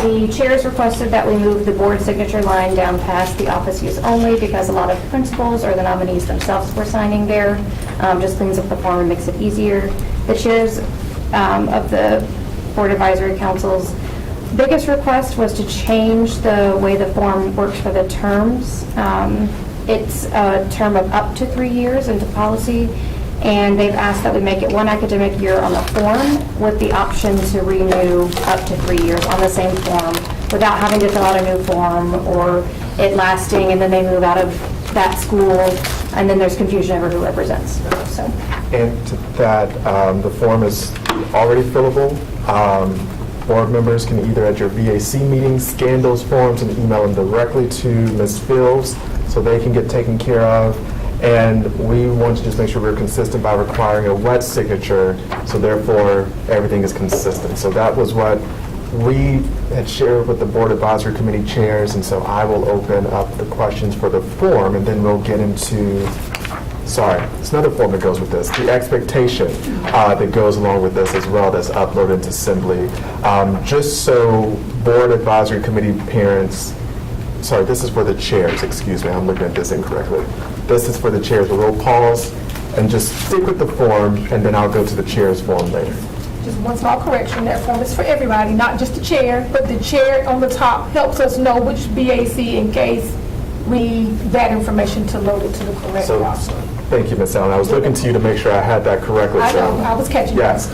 The chairs requested that we move the board signature line down past the office use only, because a lot of principals or the nominees themselves were signing there. Just cleans up the form and makes it easier. The chairs of the Board Advisory Council's biggest request was to change the way the form works for the terms. It's a term of up to 3 years into policy, and they've asked that we make it 1 academic year on the form with the option to renew up to 3 years on the same form without having to fill out a new form or it lasting and then they move out of that school and then there's confusion over who represents. So. And to that, the form is already fillable. Board members can either at your VAC meetings scan those forms and email them directly to Ms. Fields so they can get taken care of. And we want to just make sure we're consistent by requiring a wet signature, so therefore everything is consistent. So that was what we had shared with the Board Advisory Committee chairs, and so I will open up the questions for the form, and then we'll get into, it's another form that goes with this, the expectation that goes along with this as well, that's uploaded to Simply. Just so Board Advisory Committee parents, this is for the chairs, excuse me, I'm looking at this incorrectly. This is for the chairs, but we'll pause and just stick with the form, and then I'll go to the chair's form later. Just one small correction, that form is for everybody, not just the chair, but the chair on the top helps us know which BAC in case we need that information to load it to the correct roster. Thank you, Ms. Allen. I was looking to you to make sure I had that correctly. I know, I was catching Yes.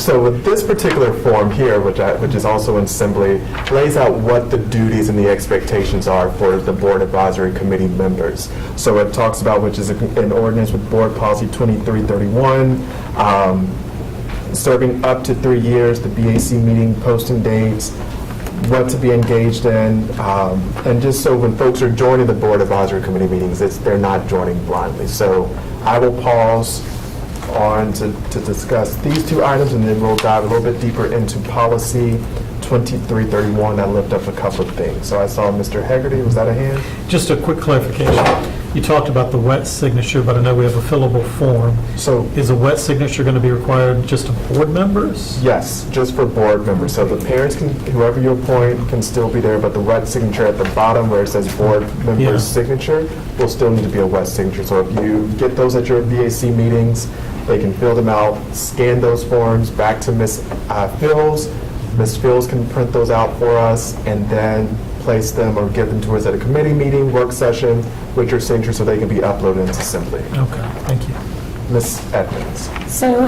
So with this particular form here, which is also in Simply, lays out what the duties and the expectations are for the Board Advisory Committee members. So it talks about, which is an ordinance with Board Policy 2331, serving up to 3 years, the BAC meeting posting dates, what to be engaged in, and just so when folks are joining the Board Advisory Committee meetings, they're not joining blindly. So I will pause on to discuss these 2 items, and then we'll dive a little bit deeper into policy 2331. I lift up a couple of things. So I saw Mr. Hegarty, was that a hand? Just a quick clarification. You talked about the wet signature, but I know we have a fillable form. So, Is a wet signature going to be required just of board members? yes, just for board members. So the parents can, whoever you appoint can still be there, but the wet signature at the bottom where it says board member's Yeah. signature will still need to be a wet signature. So if you get those at your VAC meetings, they can fill them out, scan those forms back to Ms. Fields. Ms. Fields can print those out for us and then place them or give them to us at a committee meeting, work session with your signature so they can be uploaded into Assembly. Okay, thank you. Ms. Edmonds. So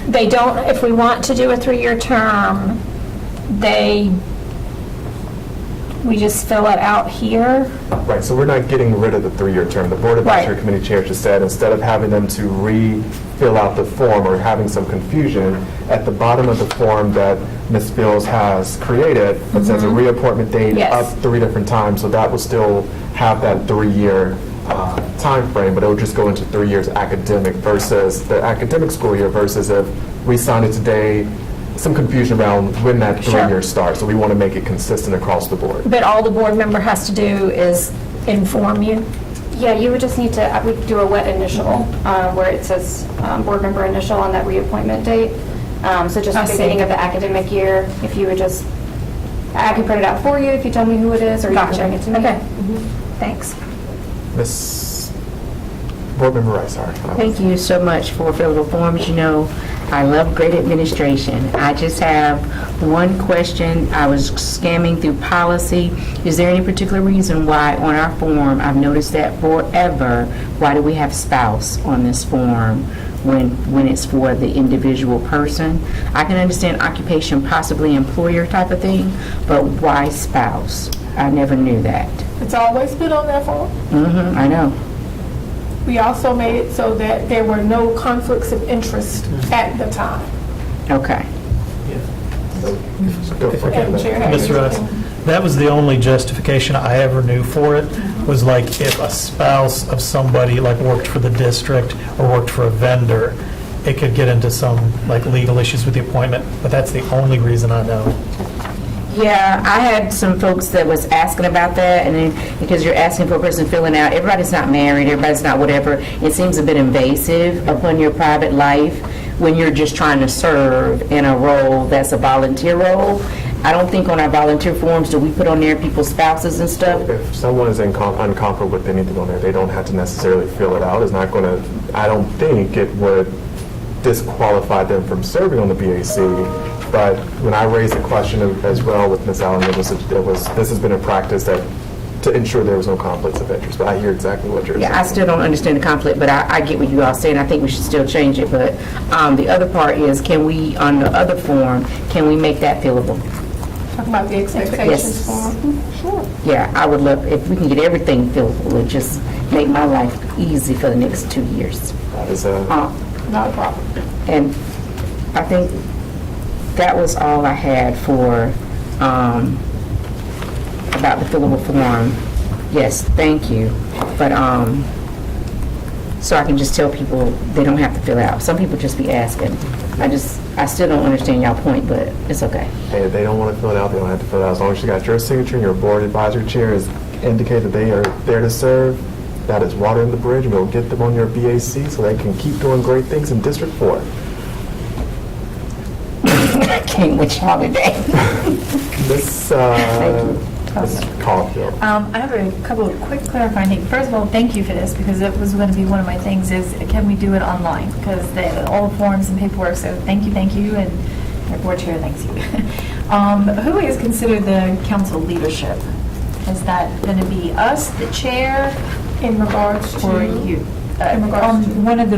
they don't, if we want to do a 3-year term, we just fill it out here? Right, so we're not getting rid of the 3-year term. The Board Advisory Right. Committee Chair just said, instead of having them to refill out the form or having some confusion, at the bottom of the form that Ms. Fields has created, it says a reappointment date Yes. up 3 different times, so that will still have that 3-year time frame, but it would just go into 3 years academic versus the academic school year versus if we signed it today, some confusion around when that 3 years starts. So we want to make it consistent across the board. But all the board member has to do is inform you? Yeah, you would just need to, we do a wet initial, where it says board member initial on that reappointment date. So just I the see. beginning of the academic year, if you would just, I can print it out for you if you tell me who it is, or you can Gotcha. bring it to me. Okay. Thanks. Ms. Board Member Rice, sorry. Thank you so much for fillable forms. You know, I love great administration. I just have one question. I was scamming through policy. Is there any particular reason why on our form, I've noticed that forever, why do we have spouse on this form when it's for the individual person? I can understand occupation, possibly employer type of thing, but why spouse? I never knew that. It's always been on that form. I know. We also made it so that there were no conflicts of interest at the time. Okay. Go for Madam it. Chair, have Mr. Rice, anything? that was the only justification I ever knew for it, was like if a spouse of somebody like worked for the district or worked for a vendor, it could get into some like legal issues with the appointment, but that's the only reason I know. Yeah, I had some folks that was asking about that, and then, because you're asking for a person filling out, everybody's not married, everybody's not whatever, it seems a bit invasive upon your private life when you're just trying to serve in a role that's a volunteer role. I don't think on our volunteer forms do we put on there people's spouses and stuff. If someone is uncomfortable with anything on there, they don't have to necessarily fill it out. It's not going to, I don't think it would disqualify them from serving on the BAC. But when I raised the question as well with Ms. Allen, this has been a practice that to ensure there was no conflicts of interest. But I hear exactly what you're saying. Yeah, I still don't understand the conflict, but I get what you all saying. I think we should still change it. But the other part is, can we, on the other form, can we make that fillable? Talking about the expectations Yes. form. Sure. Yeah, I would love, if we can get everything fillable, it would just make my life easy for the next 2 years. That is Not a problem. And I think that was all I had for, about the fillable form. Yes, thank you. But, so I can just tell people they don't have to fill it out. Some people just be asking. I still don't understand y'all point, but it's okay. Hey, if they don't want to fill it out, they don't have to fill it out. As long as you got your signature and your board advisory chair is indicate that they are there to serve, that is water in the bridge, and we'll get them on your BAC so they can keep doing great things in District 4. I can't wait y'all today. Miss Caulfield. I have a couple of quick clarifying things. First of all, thank you for this, because it was going to be one of my things is, can we do it online? Because all the forms and paperwork, so thank you, and our board chair thanks you. Who is considered the council leadership? Is that going to be us, the chair, In regards to. or you? In regards to. One of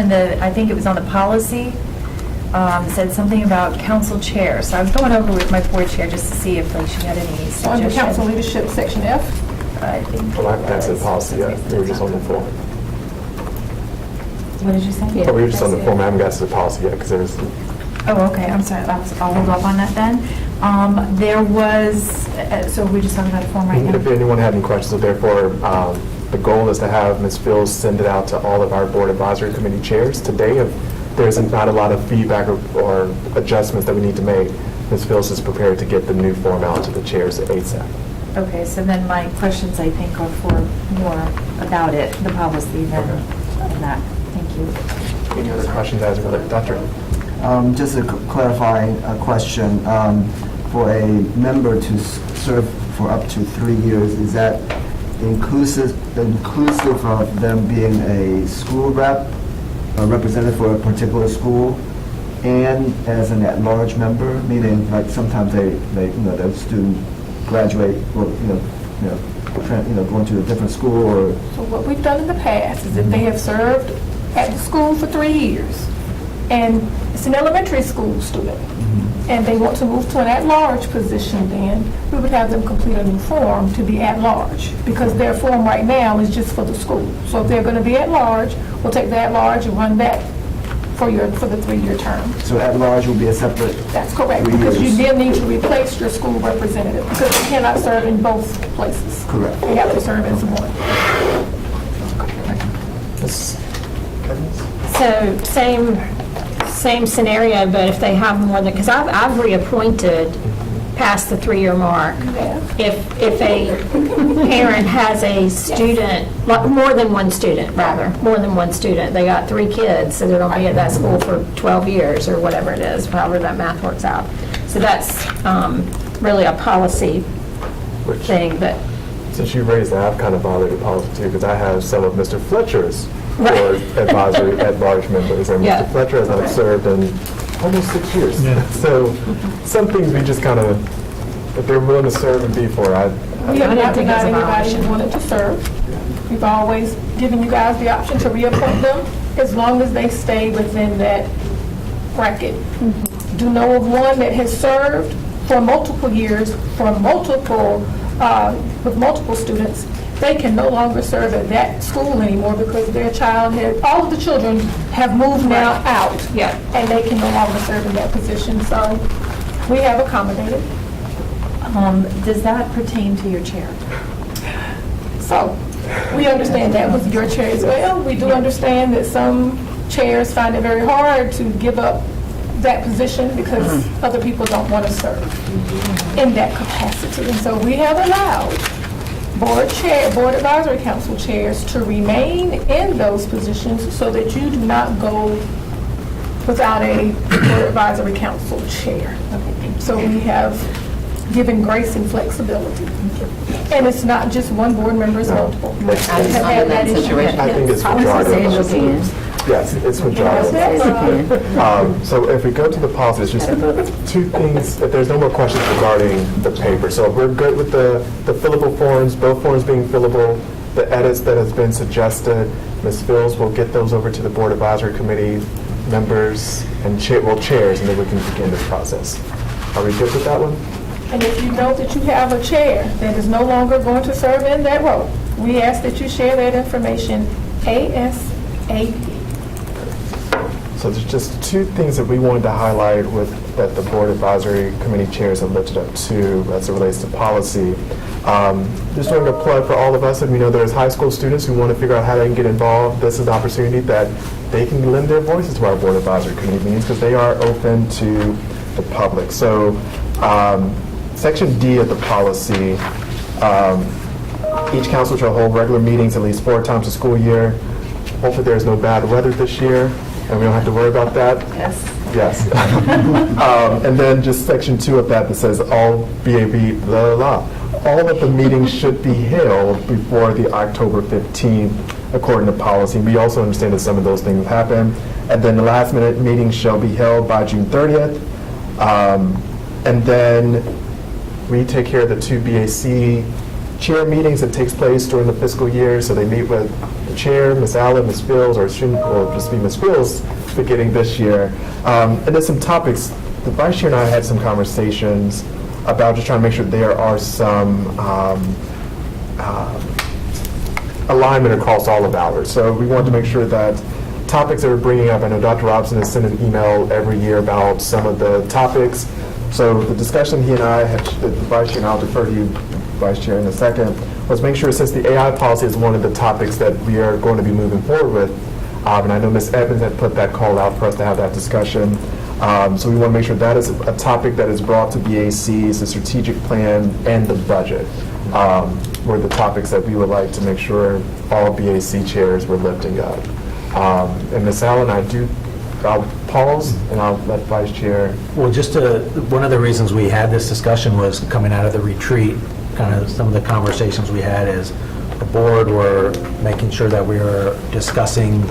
the, I think it was on the policy, said something about council chair. So I was going over with my board chair just to see if like she had any Under suggestions. council leadership, section F. I think Well, it that's the was. policy yet. We were just on the form. What did you say? But we were just on the form. I haven't got to the policy yet because there's. Oh, okay, I'm sorry, I'll hold off on that then. There was, so we're just talking about a form right If now? anyone had any questions, so therefore, the goal is to have Ms. Fields send it out to all of our board advisory committee chairs. Today, if there's not a lot of feedback or adjustments that we need to make, Ms. Fields is prepared to get the new form out to the chairs at ASAP. Okay, so then my questions, I think, are for more about it, the policy, than that. Thank you. Any other questions as it relates? Dr. Just a clarifying question. For a member to serve for up to 3 years, is that inclusive of them being a school rep, a representative for a particular school, and as an at-large member? Meaning, like sometimes they the student graduate, or going to a different school, or So what we've done in the past is if they have served at the school for 3 years, and it's an elementary school student, and they want to move to an at-large position, then we would have them complete a new form to be at-large, because their form right now is just for the school. So if they're going to be at-large, we'll take the at-large and run that for the 3-year term. so at-large will be a separate. That's correct, 3 because you years. then need to replace your school representative, because they cannot serve in both places. Correct. They have to serve as one. Ms. Evans? So same scenario, but if they have more than, because I've reappointed past the 3-year mark. Yeah. If a parent has a student, like more than one student, they got 3 kids, so they're going to be at that school for 12 years or whatever it is, however that math works out. So that's really a policy thing, but Since you raised that, I've kind of violated policy too, because I have some of Mr. Fletcher's board advisory at-large members, and Yeah. Mr. Fletcher has not served in almost 6 years. Yeah. So some things we just kind of, if they're willing to serve and be for, We have I not didn't think it was denied a anybody violation. who wanted to serve. We've always given you guys the option to reappoint them, as long as they stay within that bracket. Do know of one that has served for multiple years, for with multiple students. They can no longer serve at that school anymore because their child all of the children have moved now out. Yeah. And they can no longer serve in that position, so we have accommodated. Does that pertain to your chair? So, we understand that with your chair as well. We do understand that some chairs find it very hard to give up that position because other people don't want to serve in that capacity. And so we have allowed board advisory council chairs to remain in those positions so that you do not go without a board advisory council chair. So we have given grace and flexibility. And it's not just one board member, it's multiple. I just under that situation. I think it's majority of them. Yes, it's majority. So if we go to the policy, it's just 2 things, if there's no more questions regarding the paper. So we're good with the fillable forms, both forms being fillable, the edits that has been suggested. Ms. Fields will get those over to the Board Advisory Committee members and chairs, and then we can begin this process. Are we good with that one? And if you know that you have a chair that is no longer going to serve in that role, we ask that you share that information ASAP. So there's just 2 things that we wanted to highlight that the Board Advisory Committee chairs have lifted up to as it relates to policy. Just doing a plug for all of us, and we know there's high school students who want to figure out how they can get involved. This is an opportunity that they can lend their voices to our Board Advisory Committee meetings because they are open to the public. So Section D of the policy, each council shall hold regular meetings at least 4 times a school year. Hopefully there's no bad weather this year, and we don't have to worry about that. Yes. Yes. And then just section 2 of that says all BAB, blah, blah, blah. All of the meetings should be held before the October 15th, according to policy. We also understand that some of those things happen. And then the last minute meetings shall be held by June 30th. And then we take care of the 2 BAC chair meetings that takes place during the fiscal year. So they meet with the chair, Ms. Allen, Ms. Fields, or just be Ms. Fields beginning this year. And then some topics. The vice chair and I had some conversations about just trying to make sure there are some alignment across all of ours. So we wanted to make sure that topics that we're bringing up, I know Dr. Robson has sent an email every year about some of the topics. So the discussion he and I had, the vice chair, and I'll defer to you, vice chair, in a second, was make sure since the AI policy is one of the topics that we are going to be moving forward with, and I know Ms. Evans had put that call out for us to have that discussion. So we want to make sure that is a topic that is brought to BACs, the strategic plan, and the budget. were the topics that we would like to make sure all BAC chairs were lifting up. And Ms. Allen, I'll pause and I'll let Vice Chair. Well, one of the reasons we had this discussion was coming out of the retreat, kind of some of the conversations we had as a board were making sure that we were discussing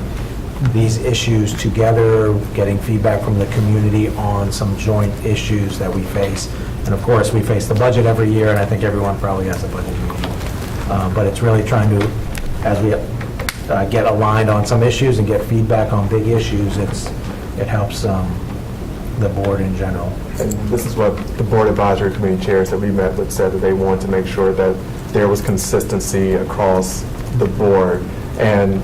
these issues together, getting feedback from the community on some joint issues that we face. And of course, we face the budget every year, and I think everyone probably has a budget meeting. But it's really trying to, as we get aligned on some issues and get feedback on big issues, it helps the board in general. And this is what the Board Advisory Committee chairs that we met with said, that they want to make sure that there was consistency across the board. And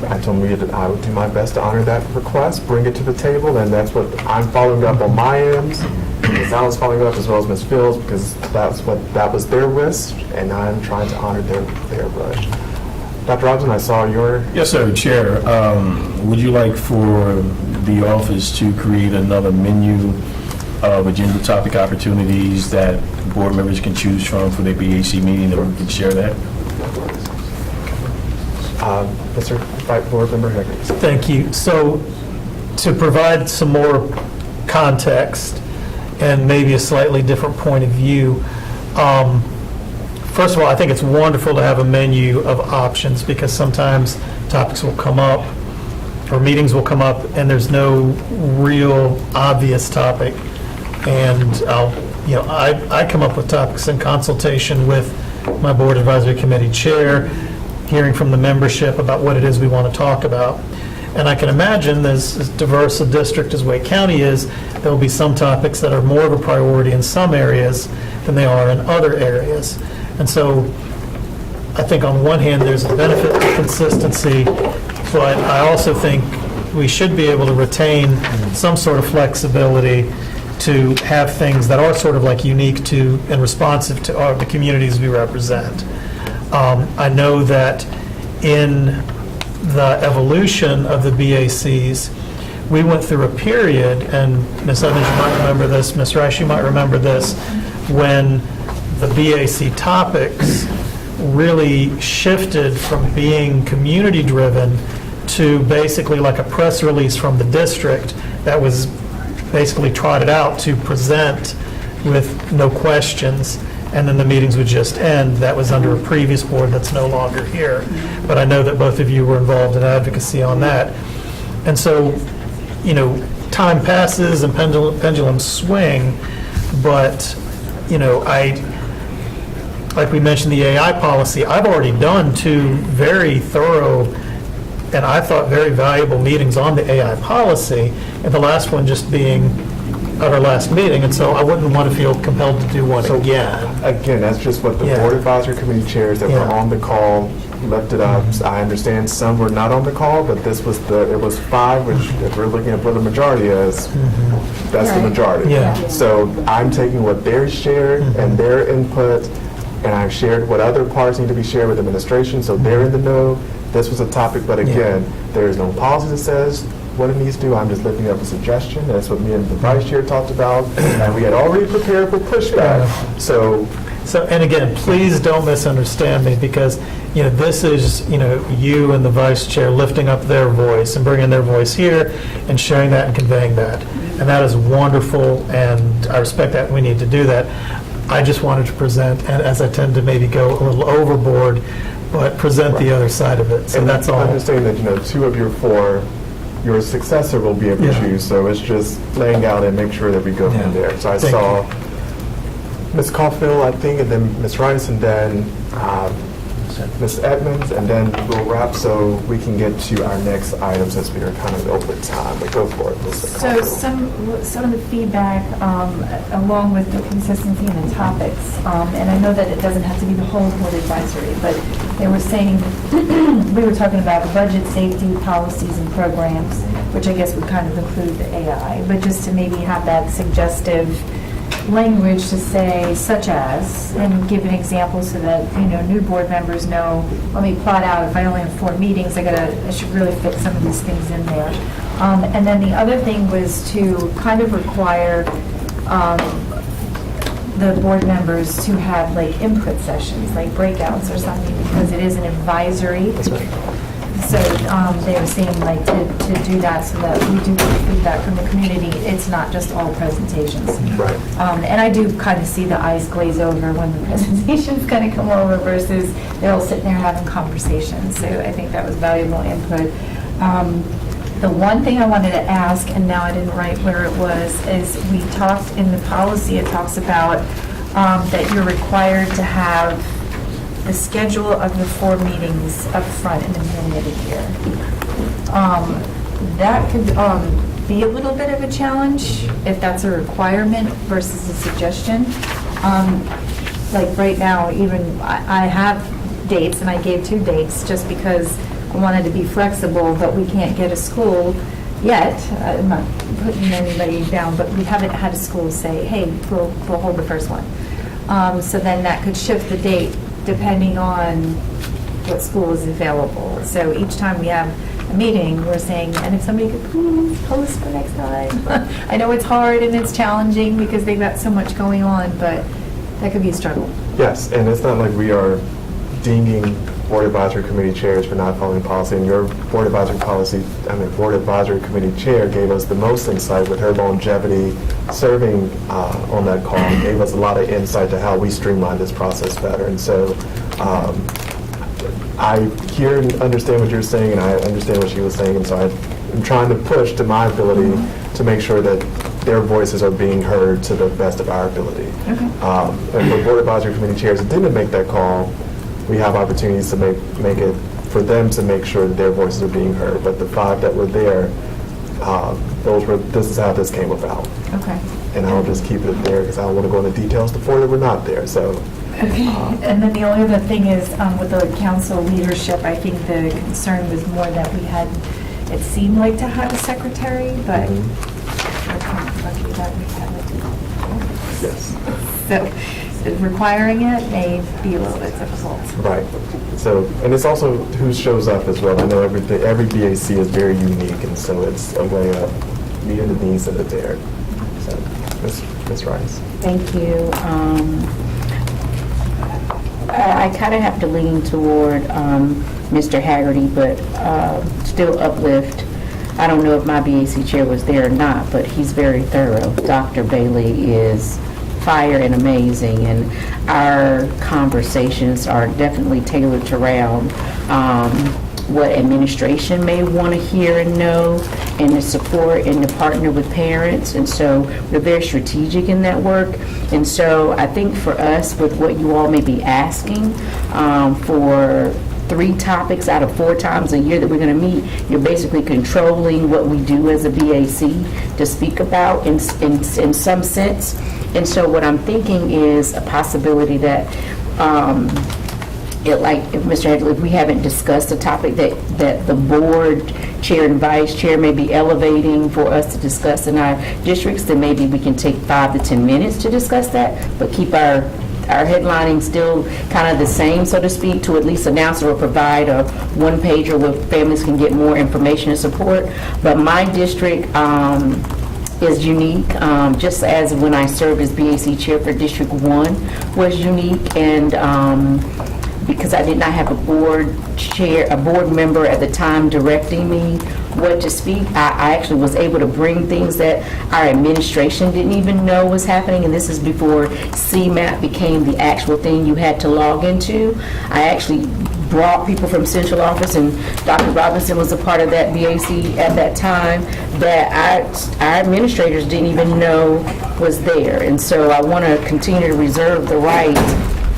I told me that I would do my best to honor that request, bring it to the table, and that's what I'm following up on my end. Ms. Allen's following up, as well as Ms. Fields, because that was their wish, and I'm trying to honor their wish. Dr. Robinson, I saw your... Yes, sir. Chair, would you like for the office to create another menu of agenda topic opportunities that board members can choose from for their BAC meeting, that we can share that? Mr. Board Member Higgins. Thank you. So to provide some more context and maybe a slightly different point of view, first of all, I think it's wonderful to have a menu of options, because sometimes topics will come up or meetings will come up and there's no real obvious topic. And I come up with topics in consultation with my Board Advisory Committee chair, hearing from the membership about what it is we want to talk about. And I can imagine, as diverse a district as Wake County is, there will be some topics that are more of a priority in some areas than they are in other areas. And so I think on one hand, there's a benefit to consistency, but I also think we should be able to retain some sort of flexibility to have things that are sort of like unique to and responsive to the communities we represent. I know that in the evolution of the BACs, we went through a period, and Ms. Evans, you might remember this, Ms. Rice, you might remember this, when the BAC topics really shifted from being community-driven to basically like a press release from the district that was basically trotted out to present with no questions, and then the meetings would just end. That was under a previous board that's no longer here. But I know that both of you were involved in advocacy on that. And so, time passes and pendulums swing, but, like we mentioned, the AI policy, I've already done 2 very thorough and I thought very valuable meetings on the AI policy, and the last one just being at our last meeting, and so I wouldn't want to feel compelled to do one again. Again, that's just what the Board Advisory Committee chairs that were on the call lifted up. I understand some were not on the call, but it was 5, which if we're looking at what the majority is, that's the majority. So I'm taking what they're shared and their input, and I've shared what other parts need to be shared with administration, so they're in the know. This was a topic, but again, there is no policy that says what it needs to do. I'm just lifting up a suggestion. That's what me and the Vice Chair talked about, and we had already prepared for pushback. So, and again, please don't misunderstand me, because this is you and the Vice Chair lifting up their voice and bringing their voice here and sharing that and conveying that, and that is wonderful, and I respect that. We need to do that. I just wanted to present, and as I tend to maybe go a little overboard, but present the other side of it. So and that's all. I understand that 2 of your 4, your successor will be able to choose. So it's just laying out and make sure that we go from there. So I saw Ms. Caulfield, I think, and then Ms. Rice, and then Ms. Edmonds, and then we'll wrap so we can get to our next item since we are kind of over time. But go for it, Ms. So Caulfield. some of the feedback, along with the consistency in the topics, and I know that it doesn't have to be the whole board advisory, but they were saying, we were talking about the budget, safety, policies, and programs, which I guess would kind of include the AI, but just to maybe have that suggestive language to say, such as, and give an example so that, new board members know, let me plot out, if I only have 4 meetings, I should really fit some of these things in there. And then the other thing was to kind of require the board members to have like input sessions, like breakouts or something, because it is an advisory. So they were saying like to do that so that we do get feedback from the community. It's not just all presentations. Right. And I do kind of see the eyes glaze over when the presentations kind of come over versus they're all sitting there having conversations. So I think that was valuable input. The one thing I wanted to ask, and now I didn't write where it was, is we talked in the policy, it talks about that you're required to have the schedule of the 4 meetings up front in the beginning of the year. That could be a little bit of a challenge if that's a requirement versus a suggestion. Like right now, even I have dates, and I gave 2 dates just because I wanted to be flexible, but we can't get a school yet. I'm not putting anybody down, but we haven't had a school say, hey, we'll hold the first one. So then that could shift the date depending on what school is available. So each time we have a meeting, we're saying, and if somebody could please post for next time. I know it's hard and it's challenging because they've got so much going on, but that could be a struggle. Yes, and it's not like we are dinging Board Advisory Committee chairs for not following policy. And your Board Advisory Committee chair gave us the most insight with her longevity serving on that call. And gave us a lot of insight to how we streamline this process better. And so I hear and understand what you're saying, and I understand what she was saying. And so I'm trying to push to my ability to make sure that their voices are being heard to the best of our ability. Okay. And for Board Advisory Committee chairs that didn't make that call, we have opportunities to make it for them to make sure that their voices are being heard. But the 5 that were there, this is how this came about. Okay. And I'll just keep it there because I don't want to go into details. The 4 that were not there. So. Okay. And then the only other thing is with the council leadership, I think the concern was more that we had, it seemed like to have a secretary, but we're kind of lucky that we have it. Yes. So requiring it may be a little bit difficult. Right. So, and it's also who shows up as well. I know every BAC is very unique, and so it's a way of meeting the needs that are there. So, Ms. Rice. Thank you. I kind of have to lean toward Mr. Haggerty, but still uplift. I don't know if my BAC chair was there or not, but he's very thorough. Dr. Bailey is fire and amazing, and our conversations are definitely tailored around what administration may want to hear and know, and to support and to partner with parents. And so we're very strategic in that work. And so I think for us, with what you all may be asking for 3 topics out of 4 times a year that we're going to meet, you're basically controlling what we do as a BAC to speak about in some sense. And so what I'm thinking is a possibility that if we haven't discussed a topic that the board chair and vice chair may be elevating for us to discuss in our districts, then maybe we can take 5 to 10 minutes to discuss that, but keep our headlining still kind of the same, so to speak, to at least announce or provide a 1-pager where families can get more information and support. But my district is unique, just as when I served as BAC chair for District 1 was unique, and because I did not have a board member at the time directing me what to speak, I actually was able to bring things that our administration didn't even know was happening, and this is before CMAP became the actual thing you had to log into. I actually brought people from central office, and Dr. Robinson was a part of that BAC at that time, that our administrators didn't even know was there. And so I want to continue to reserve the right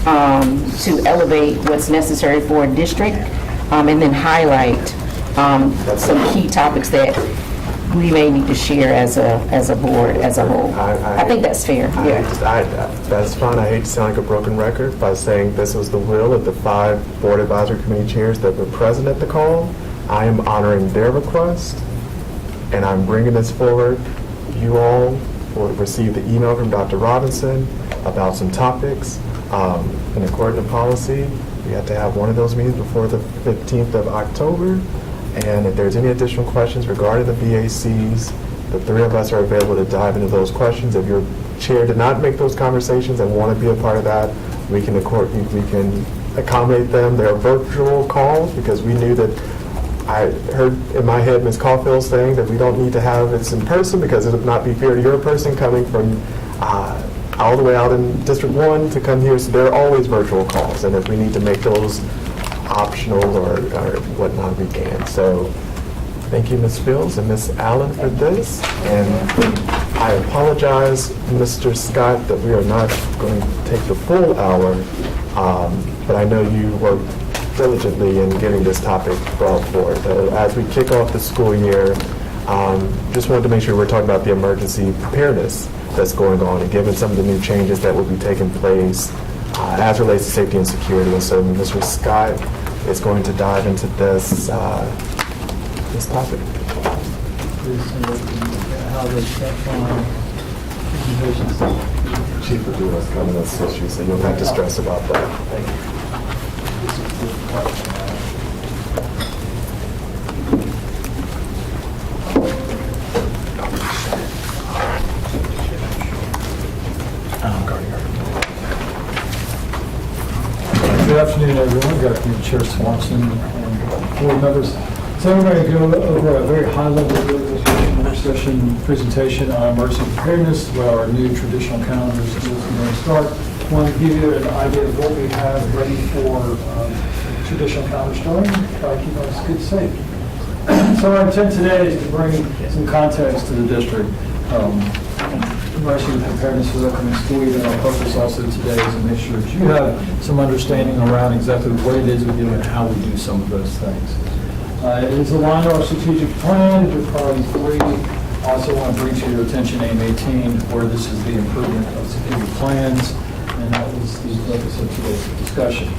to elevate what's necessary for a district, and then highlight some key topics that we may need to share as a board as a whole. I think that's fair. That's fine. I hate to sound like a broken record by saying this was the will of the 5 Board Advisory Committee chairs that were present at the call. I am honoring their request, and I'm bringing this forward. You all will receive the email from Dr. Robinson about some topics. In accordance to policy, we have to have one of those meetings before the 15th of October. And if there's any additional questions regarding the BACs, The three of us are available to dive into those questions. If your chair did not make those conversations and want to be a part of that, we can accommodate them. There are virtual calls because we knew that I heard in my head Ms. Caulfield saying that we don't need to have it in person because it would not be fair to your person coming from all the way out in District 1 to come here. So there are always virtual calls, and if we need to make those optional or whatnot, we can. So thank you, Ms. Fields and Ms. Allen, for this. And I apologize, Mr. Scott, that we are not going to take the full hour, but I know you worked diligently in getting this topic brought forward. As we kick off the school year, just wanted to make sure we're talking about the emergency preparedness that's going on and given some of the new changes that will be taking place as relates to safety and security. And so Mr. Scott is going to dive into this topic. Chief will do us coming to assist you, so you don't have to stress about that. Thank you. Good afternoon, everyone. Good afternoon, Chair Swanson and board members. So I'm going to go over a very high-level organization work session presentation on emergency preparedness, where our new traditional calendars is going to start. I want to give you an idea of what we have ready for traditional calendar starting, try to keep us good safe. So our intent today is to bring some context to the district. Emergency preparedness for the upcoming school year, and our purpose also today is to make sure that you have some understanding around exactly what it is we do and how we do some of those things. It is aligned to our strategic plan, to priority 3. I also want to bring to your attention AIM 18, where this is the improvement of security plans, and that was the focus of today's discussion.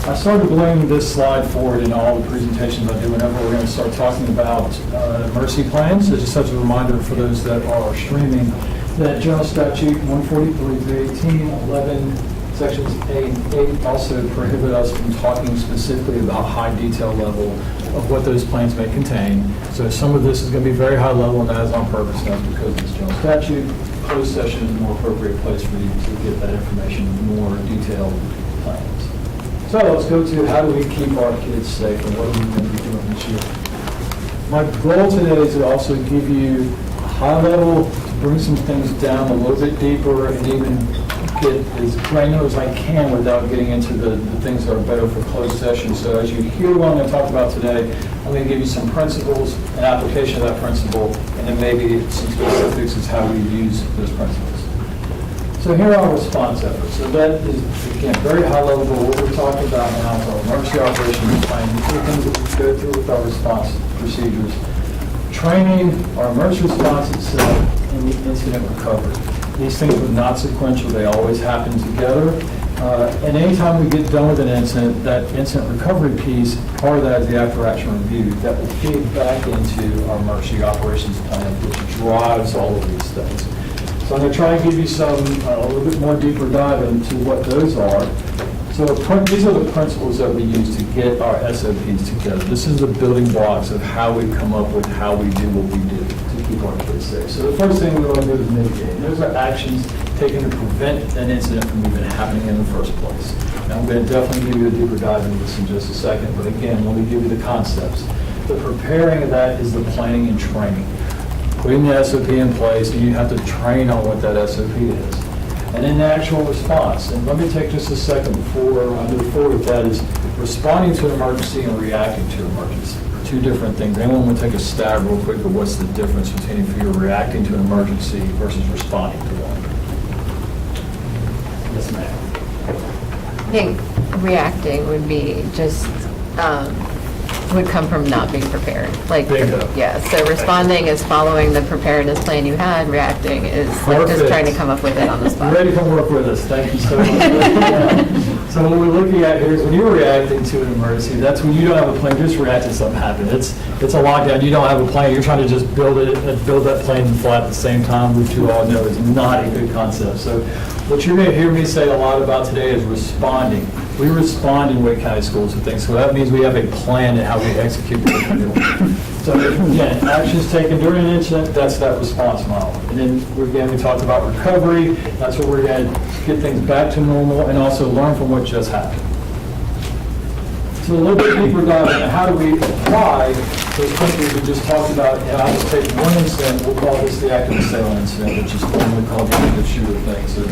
I started to bring this slide forward in all the presentations I do whenever we're going to start talking about emergency plans. It's just such a reminder for those that are streaming that General Statute 143, 318, 11, Sections A and 8 also prohibit us from talking specifically about high detail level of what those plans may contain. So some of this is going to be very high level, and that is on purpose. That's because it's general statute. Closed session is a more appropriate place for you to get that information in more detailed plans. So let's go to how do we keep our kids safe and what are we going to be doing this year. My goal today is to also give you a high level, bring some things down a little bit deeper and even get as granular as I can without getting into the things that are better for closed session. So as you hear what I'm going to talk about today, I'm going to give you some principles, an application of that principle, and then maybe some specifics as how we use those principles. So here are our response efforts. So that is, again, very high level, but what we're talking about now is our emergency operations plan. These are the things that we go through with our response procedures. Training, our emergency response itself, and the incident recovery. These things are not sequential, they always happen together. And anytime we get done with an incident, that incident recovery piece, part of that is the after action review that will feed back into our emergency operations plan, which drives all of these things. So I'm going to try and give you some, a little bit more deeper dive into what those are. So these are the principles that we use to get our SOPs together. This is the building blocks of how we come up with how we do what we do to keep our kids safe. So the first thing we want to do is mitigate. Those are actions taken to prevent an incident from even happening in the first place. Now, I'm going to definitely give you a deeper dive into this in just a second, but again, let me give you the concepts. The preparing of that is the planning and training. Putting the SOP in place, and you have to train on what that SOP is. And then the actual response. And let me take just a second before I move forward with that, is responding to an emergency and reacting to an emergency. Two different things. Anyone want to take a stab real quick at what's the difference between if you're reacting to an emergency versus responding to one? Yes, ma'am. I think reacting would be just, would come from not being prepared. Like, Bingo. yeah, so responding is following the preparedness plan you had, reacting is like just trying to come up with it on the spot. You're ready to come work with us. Thank you so much. So what we're looking at here is when you're reacting to an emergency, that's when you don't have a plan, you're just reacting to something happening. It's a lockdown, you don't have a plan, you're trying to just build that plane and fly at the same time, which you all know is not a good concept. So what you're going to hear me say a lot about today is responding. We respond in Wake County Schools to things, so that means we have a plan and how we execute what we're doing. So So again, actions taken during an incident, that's that response model. And then again, we talked about recovery. That's where we're going to get things back to normal and also learn from what just happened. So a little bit deeper dive into how do we apply those principles we just talked about. And I'll just take one incident. We'll call this the active assailant incident, which is formerly called the active shooter thing. So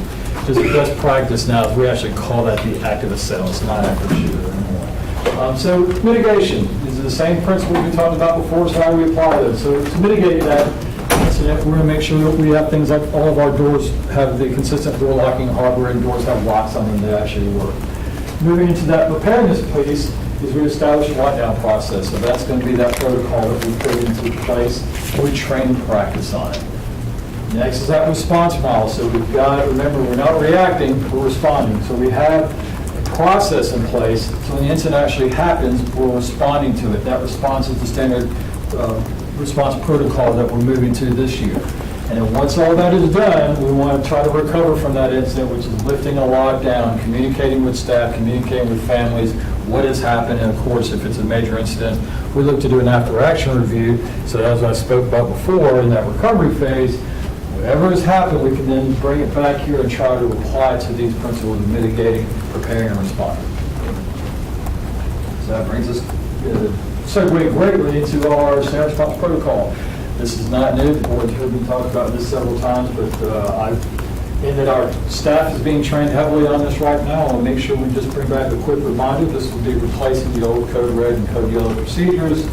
just best practice now is we actually call that the active assailant. It's not active shooter anymore. So mitigation is the same principles we talked about before, so how do we apply those? So to mitigate that incident, we're going to make sure that we have things like all of our doors have the consistent door locking hardware and doors have locks on them that actually work. Moving into that preparedness piece is we establish a lockdown process. So that's going to be that protocol that we put into place and we train and practice on it. Next is that response model. So we've got to remember we're not reacting, we're responding. So we have a process in place. So when the incident actually happens, we're responding to it. That response is the standard response protocol that we're moving to this year. And then once all that is done, we want to try to recover from that incident, which is lifting a lockdown, communicating with staff, communicating with families, what has happened, and of course, if it's a major incident, we look to do an after-action review. So as I spoke about before, in that recovery phase, whatever has happened, we can then bring it back here and try to apply to these principles of mitigating, preparing, and responding. So that brings us, segue greatly into our incident response protocol. This is not new. The board's heard me talk about this several times, but in that our staff is being trained heavily on this right now. I want to make sure we just bring back a quick reminder. This will be replacing the old Code Red and Code Yellow procedures.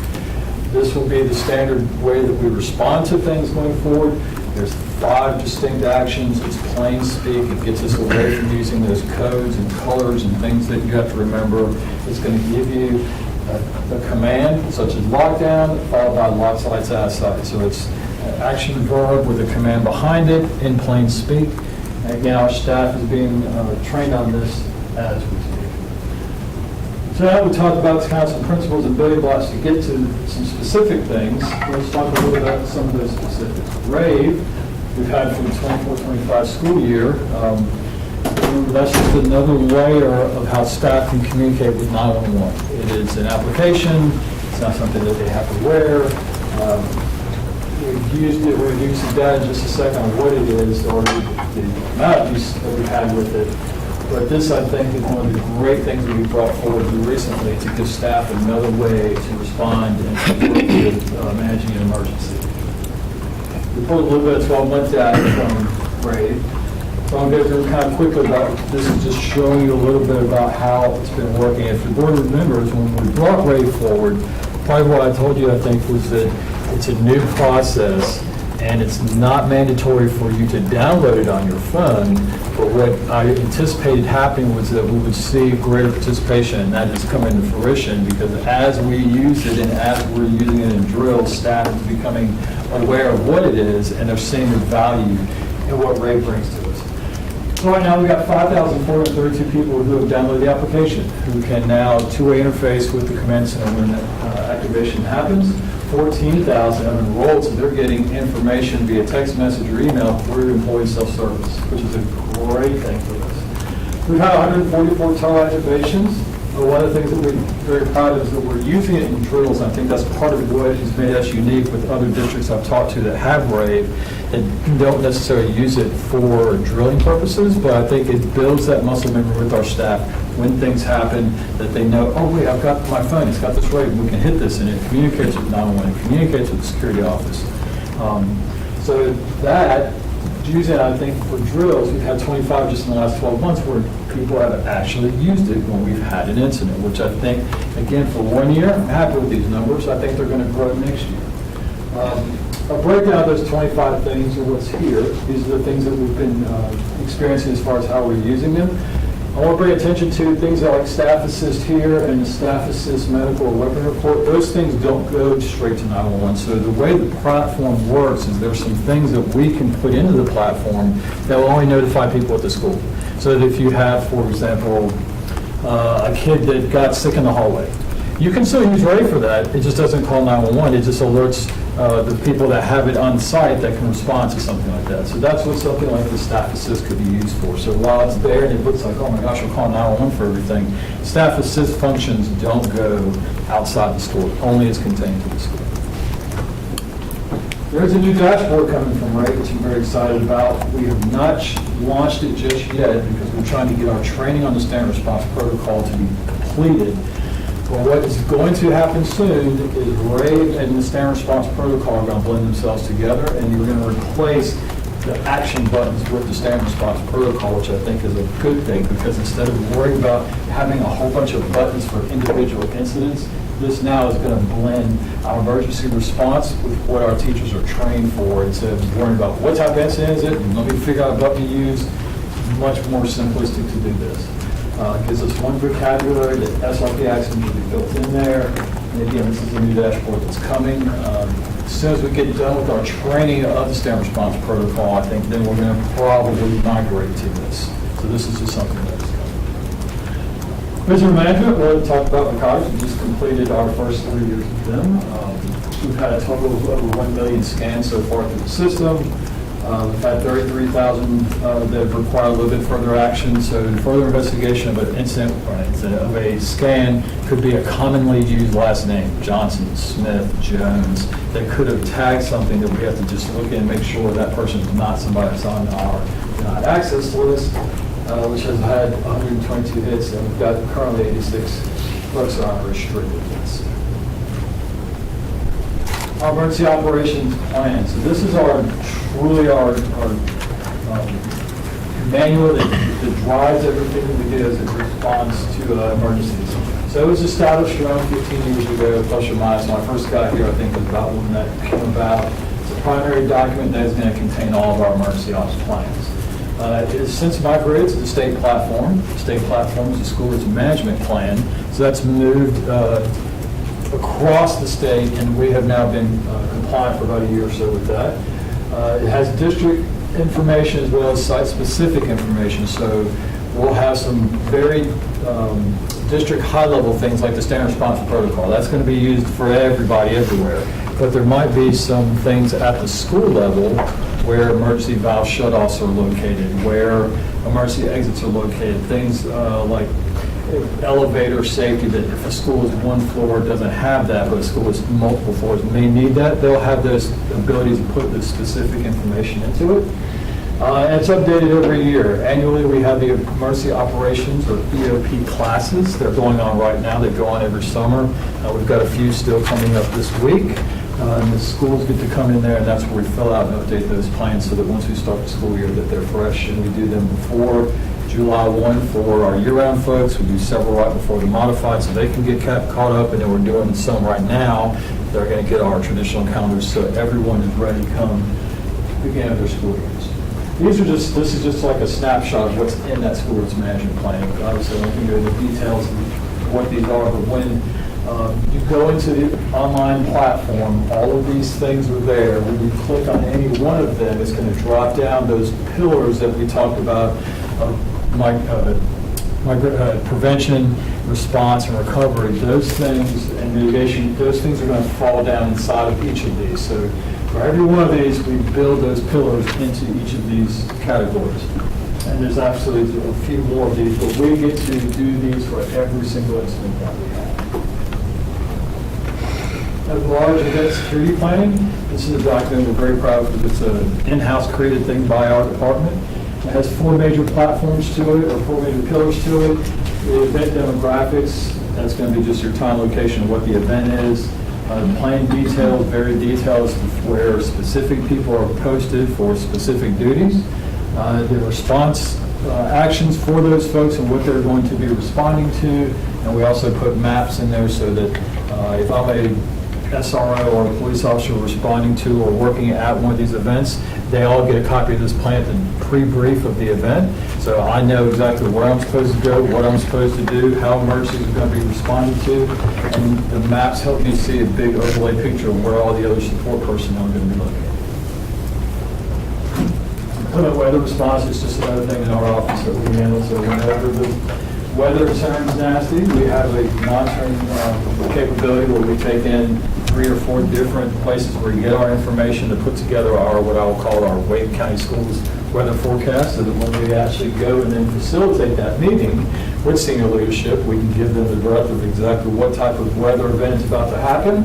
This will be the standard way that we respond to things going forward. There's 5 distinct actions. It's plain speak. It gets us away from using those codes and colors and things that you have to remember. It's going to give you a command such as lockdown followed by lock sites outside. So it's an action verb with a command behind it in plain speak. And again, our staff is being trained on this as we speak. So now we talked about kind of some principles and building blocks to get to some specific things. Let's talk a little about some of those specifics. RAVE, we've had for the 24-25 school year. That's just another layer of how staff can communicate with 911. It is an application. It's not something that they have to wear. We've used it. We'll use some data in just a second on what it is or the amount of use that we've had with it. But this, I think, is one of the great things that we brought forward recently to give staff another way to respond and to work with managing an emergency. We pulled a little bit of 12-month data from RAVE. So I'm going to go kind of quickly about this is just showing you a little bit about how it's been working. If the board remembers, when we brought RAVE forward, probably what I told you, I think, was that it's a new process and it's not mandatory for you to download it on your phone. But what I anticipated happening was that we would see greater participation, and that has come into fruition because as we use it and as we're using it in drills, staff is becoming aware of what it is and they're seeing the value in what RAVE brings to us. So right now we've got 5,432 people who have downloaded the application, who can now two-way interface with the command center when activation happens. 14,000 have enrolled, so they're getting information via text message or email through employee self-service, which is a great thing for us. We've had 144 teleactivations. One of the things that we're very proud of is that we're using it in drills. I think that's part of what has made us unique with other districts I've talked to that have RAVE and don't necessarily use it for drilling purposes, but I think it builds that muscle memory with our staff when things happen that they know, oh wait, I've got my phone, it's got this RAVE, we can hit this, and it communicates with 911, it communicates with the security office. So that, using it, I think, for drills, we've had 25 just in the last 12 months where people have actually used it when we've had an incident, which I think, again, for 1 year, I'm happy with these numbers. I think they're going to grow next year. A breakdown of those 25 things, or what's here, these are the things that we've been experiencing as far as how we're using them. I want to bring attention to things like Staff Assist here and the Staff Assist Medical or Weapon Report. Those things don't go straight to 911. So the way the platform works is there's some things that we can put into the platform that will only notify people at the school. So that if you have, for example, a kid that got sick in the hallway, you can still use RAVE for that. It just doesn't call 911. It just alerts the people that have it on site that can respond to something like that. So that's what something like the Staff Assist could be used for. So while it's there and it looks like, oh my gosh, we're calling 911 for everything, Staff Assist functions don't go outside the school. Only is contained to the school. There's a new dashboard coming from Ray, which I'm very excited about. We have not launched it just yet because we're trying to get our training on the standard response protocol to be completed. But what is going to happen soon is Ray and the standard response protocol are going to blend themselves together, and you're going to replace the action buttons with the standard response protocol, which I think is a good thing, because instead of worrying about having a whole bunch of buttons for individual incidents, this now is going to blend our emergency response with what our teachers are trained for, instead of worrying about what type of incident is it, and let me figure out a button to use. Much more simplistic to do this. It gives us one vocabulary, that SRP actions will be built in there. And again, this is a new dashboard that's coming. As soon as we get done with our training of the standard response protocol, I think then we're going to probably migrate to this. So this is just something that's coming. Visitor management, we'll talk about the college. We just completed our first 3 years with them. We've had a total of over 1 million scans so far through the system. We've had 33,000 that have required a little bit further action. So further investigation of an incident of a scan could be a commonly used last name, Johnson, Smith, Jones, that could have tagged something that we have to just look in and make sure that person is not somebody that's on our denied access list, which has had 122 hits, and we've got currently 86 folks on our restricted list. Our emergency operations plan. So this is truly our manual that drives everything that we do as it responds to emergencies. So it was established around 15 years ago, plus or minus. When I first got here, I think it was about when that came about. It's a primary document that is going to contain all of our emergency ops plans. It has since migrated to the state platform. The state platform is the school risk management plan. So that's moved across the state, and we have now been compliant for about a year or so with that. It has district information as well as site-specific information, so we'll have some very district high-level things like the standard response protocol. That's going to be used for everybody everywhere, but there might be some things at the school level where emergency valve shutoffs are located, where emergency exits are located, things like elevator safety, that if a school is one floor, it doesn't have that, but a school is multiple floors may need that, they'll have those abilities to put the specific information into it. And it's updated every year. Annually, we have the emergency operations or EOP classes. They're going on right now. They go on every summer. We've got a few still coming up this week. And the schools get to come in there, and that's where we fill out and update those plans so that once we start the school year that they're fresh, and we do them before July 1 for our year-round folks. We do several right before the modified so they can get caught up, and then we're doing some right now. They're going to get our traditional calendars so everyone is ready to come begin their school years. This is just like a snapshot of what's in that school risk management plan. Obviously, I don't go into the details of what these are, but when you go into the online platform, all of these things are there. When you click on any one of them, it's going to drop down those pillars that we talked about, prevention, response, and recovery. Those things, and mitigation, those things are going to fall down inside of each of these. So for every one of these, we build those pillars into each of these categories. And there's absolutely a few more of these, but we get to do these for every single incident that we have. As large event security planning, this is a document we're very proud of. It's an in-house created thing by our department. It has 4 major platforms to it, or 4 major pillars to it. The event demographics, that's going to be just your time, location, of what the event is. Plan details, very details of where specific people are posted for specific duties. The response actions for those folks and what they're going to be responding to. And we also put maps in there so that if I'm a SRO or a police officer responding to or working at one of these events, they all get a copy of this plan and pre-brief of the event. So I know exactly where I'm supposed to go, what I'm supposed to do, how emergencies are going to be responded to, and the maps help me see a big overlay picture of where all the other support personnel are going to be located. Weather response is just another thing in our office that we handle. So whenever the weather turns nasty, we have a monitoring capability where we take in 3 or 4 different places where we get our information to put together our, what I will call our Wake County Schools weather forecast, so that when we actually go and then facilitate that meeting with senior leadership, we can give them the breadth of exactly what type of weather event is about to happen,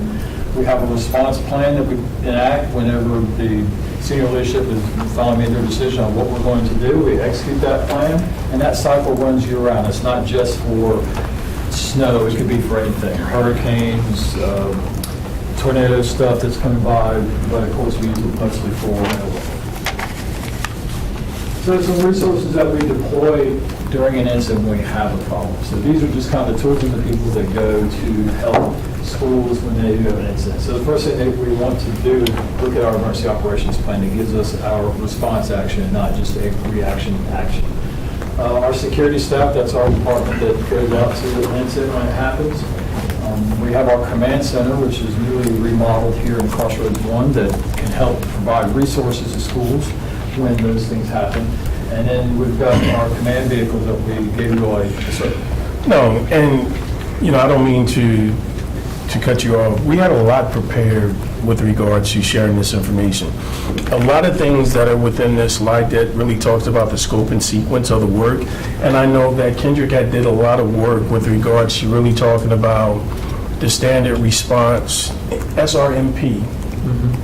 We have a response plan that we enact whenever the senior leadership has finally made their decision on what we're going to do. We execute that plan, and that cycle runs year-round. It's not just for snow, it could be for anything, hurricanes, tornado stuff that's coming by, but of course we use it mostly for So there's some resources that we deploy during an incident when we have a problem. So these are just kind of the tools and the people that go to help schools when they do have an incident. So the first thing that we want to do is look at our emergency operations plan that gives us our response action, not just a reaction action. Our security staff, that's our department that goes out to the incident when it happens. We have our command center, which is newly remodeled here in Crossroads 1, that can help provide resources to schools when those things happen. And then we've got our command vehicles that we gave you all. No, and, I don't mean to cut you off. We had a lot prepared with regards to sharing this information. A lot of things that are within this slide that really talks about the scope and sequence of the work. And I know that Kendrick had did a lot of work with regards to really talking about the standard response, SRMP.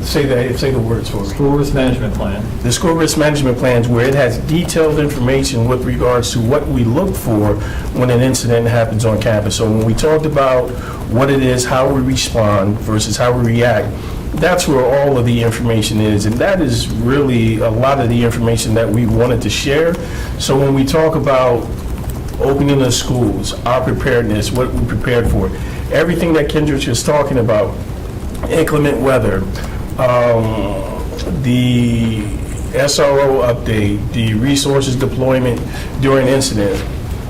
Say the words for me. School risk management plan. The school risk management plans where it has detailed information with regards to what we look for when an incident happens on campus. So when we talked about what it is, how we respond versus how we react, that's where all of the information is. And that is really a lot of the information that we wanted to share. So when we talk about opening the schools, our preparedness, what we prepared for, everything that Kendrick is talking about, inclement weather, the SRO update, the resources deployment during incident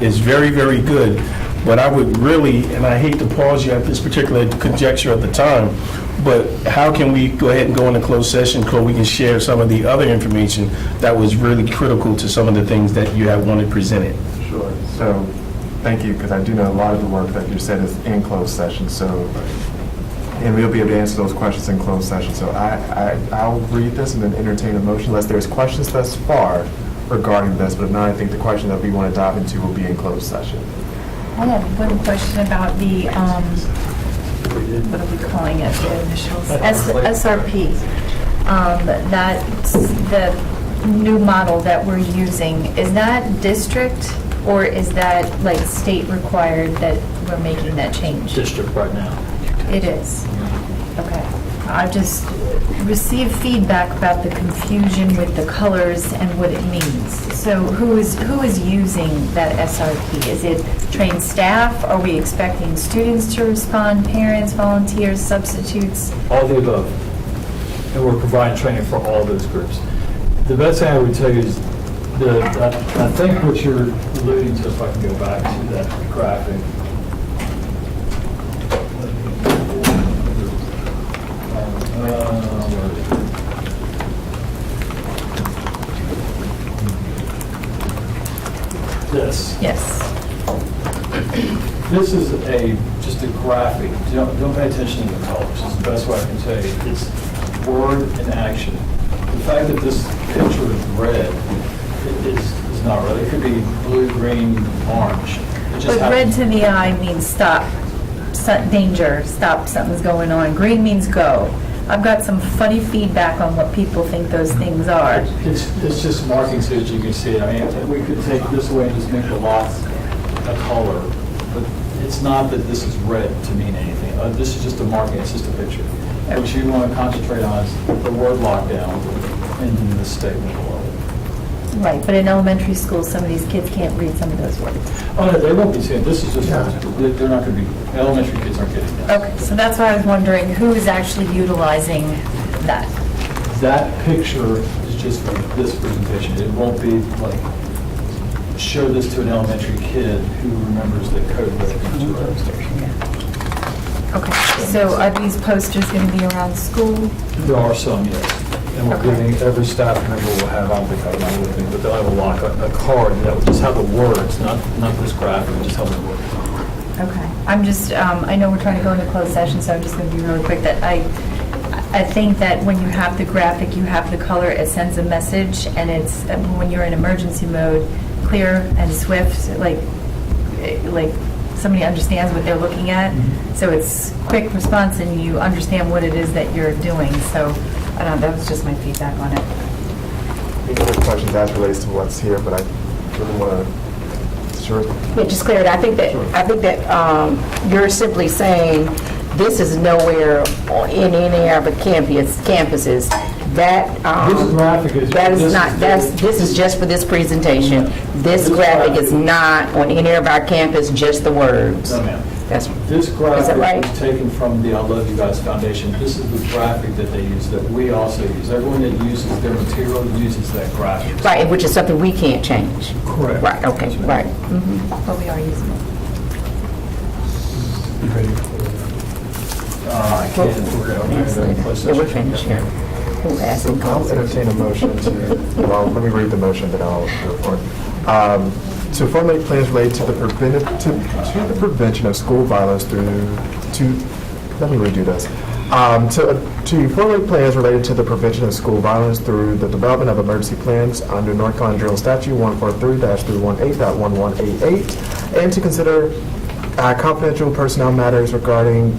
is very, very good. But I would really, and I hate to pause you at this particular conjecture at the time, but how can we go ahead and go into closed session so we can share some of the other information that was really critical to some of the things that you have wanted presented? Sure. So, thank you, because I do know a lot of the work that you said is in closed session, and we'll be able to answer those questions in closed session. So I'll read this and then entertain a motion unless there's questions thus far regarding this, but if not, I think the question that we want to dive into will be in closed session. I have one question about the, what are we calling it, the initials? SRP. That's the new model that we're using. Is that district or is that like state required that we're making that change? District right now. It is. Okay. I've just received feedback about the confusion with the colors and what it means. So who is using that SRP? Is it trained staff? Are we expecting students to respond, parents, volunteers, substitutes? All the above. And we're providing training for all those groups. The best thing I would tell you is I think what you're alluding to, if I can go back to that graphic. This. Yes. This is just a graphic. Don't pay attention to the colors. It's the best way I can tell you. It's word and action. The fact that this picture is red is not really. It could be blue, green, orange. But red to the eye means stop, danger, stop, something's going on. Green means go. I've got some funny feedback on what people think those things are. It's just marking so that you can see it. I mean, we could take this away and just make the lots a color, but it's not that this is red to mean anything. This is just a marking, it's just a picture. What you want to concentrate on is the word lockdown and then the statement below. Right, but in elementary school, some of these kids can't read some of those words. Oh, no, they won't be seeing, this is just, they're not going to be, elementary kids aren't getting that. Okay, so that's why I was wondering who is actually utilizing that? That picture is just for this presentation. It won't be like, show this to an elementary kid who remembers the code red. Okay, so are these posters going to be around school? There are some, yes. And we're giving, every staff member will have, I don't think I have with me, but they'll have a card that will just have the words, not this graphic, just have the words. Okay, I'm just, I know we're trying to go into closed session, so I'm just going to be really quick that I think that when you have the graphic, you have the color, it sends a message, and it's, when you're in emergency mode, clear and swift, like somebody understands what they're looking at. So it's quick response and you understand what it is that you're doing. So, I don't know, that was just my feedback on it. Any other questions as relates to what's here, but I really want to, sure. Yeah, just clarity, I think that you're simply saying this is nowhere in any of the campuses. That, This graphic is. that is not, this is just for this presentation. This graphic is not on any of our campus, just the words. No, ma'am. That's, This Is that graphic right? was taken from the I Love You Guys Foundation. This is the graphic that they use, that we also use. Everyone that uses their material uses that graphic. right, which is something we can't change. Correct. Right, okay, right. But we are using it. I can't, we're going to close Yeah, we're session. finished here. Who asked So me? I'll entertain a motion to, well, let me read the motion, then I'll report. To formulate plans related to the prevention of school violence let me redo this. To formulate plans related to the prevention of school violence through the development of emergency plans under North Carolina General Statute 143-318.1188, and to consider confidential personnel matters regarding,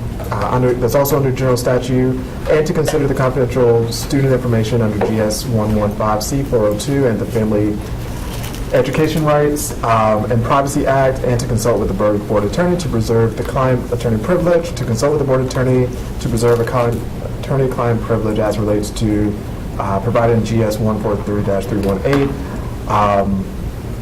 that's also under general statute, and to consider the confidential student information under GS 115C402 and the Family Education Rights and Privacy Act, and to consult with the Board Attorney to preserve the client-attorney privilege, to consult with the Board Attorney to preserve attorney-client privilege as relates to provided in GS 143-318.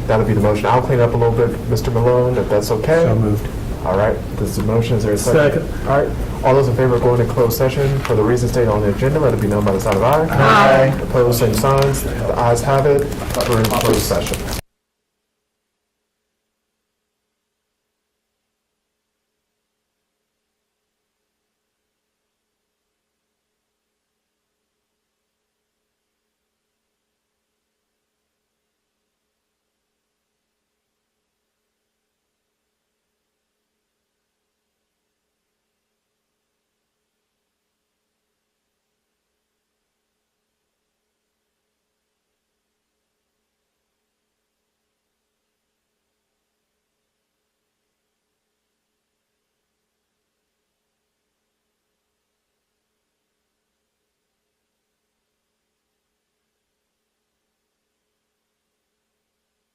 That'll be the motion. I'll clean up a little bit, Mr. Malone, if that's okay. So moved. All right, this is the motion. Is there a second? Second. All right. All those in favor of going to closed session for the reasons stated on the agenda, let it be known by the sign of aye. Aye. Opposed, same signs. The ayes have it. We're in closed session.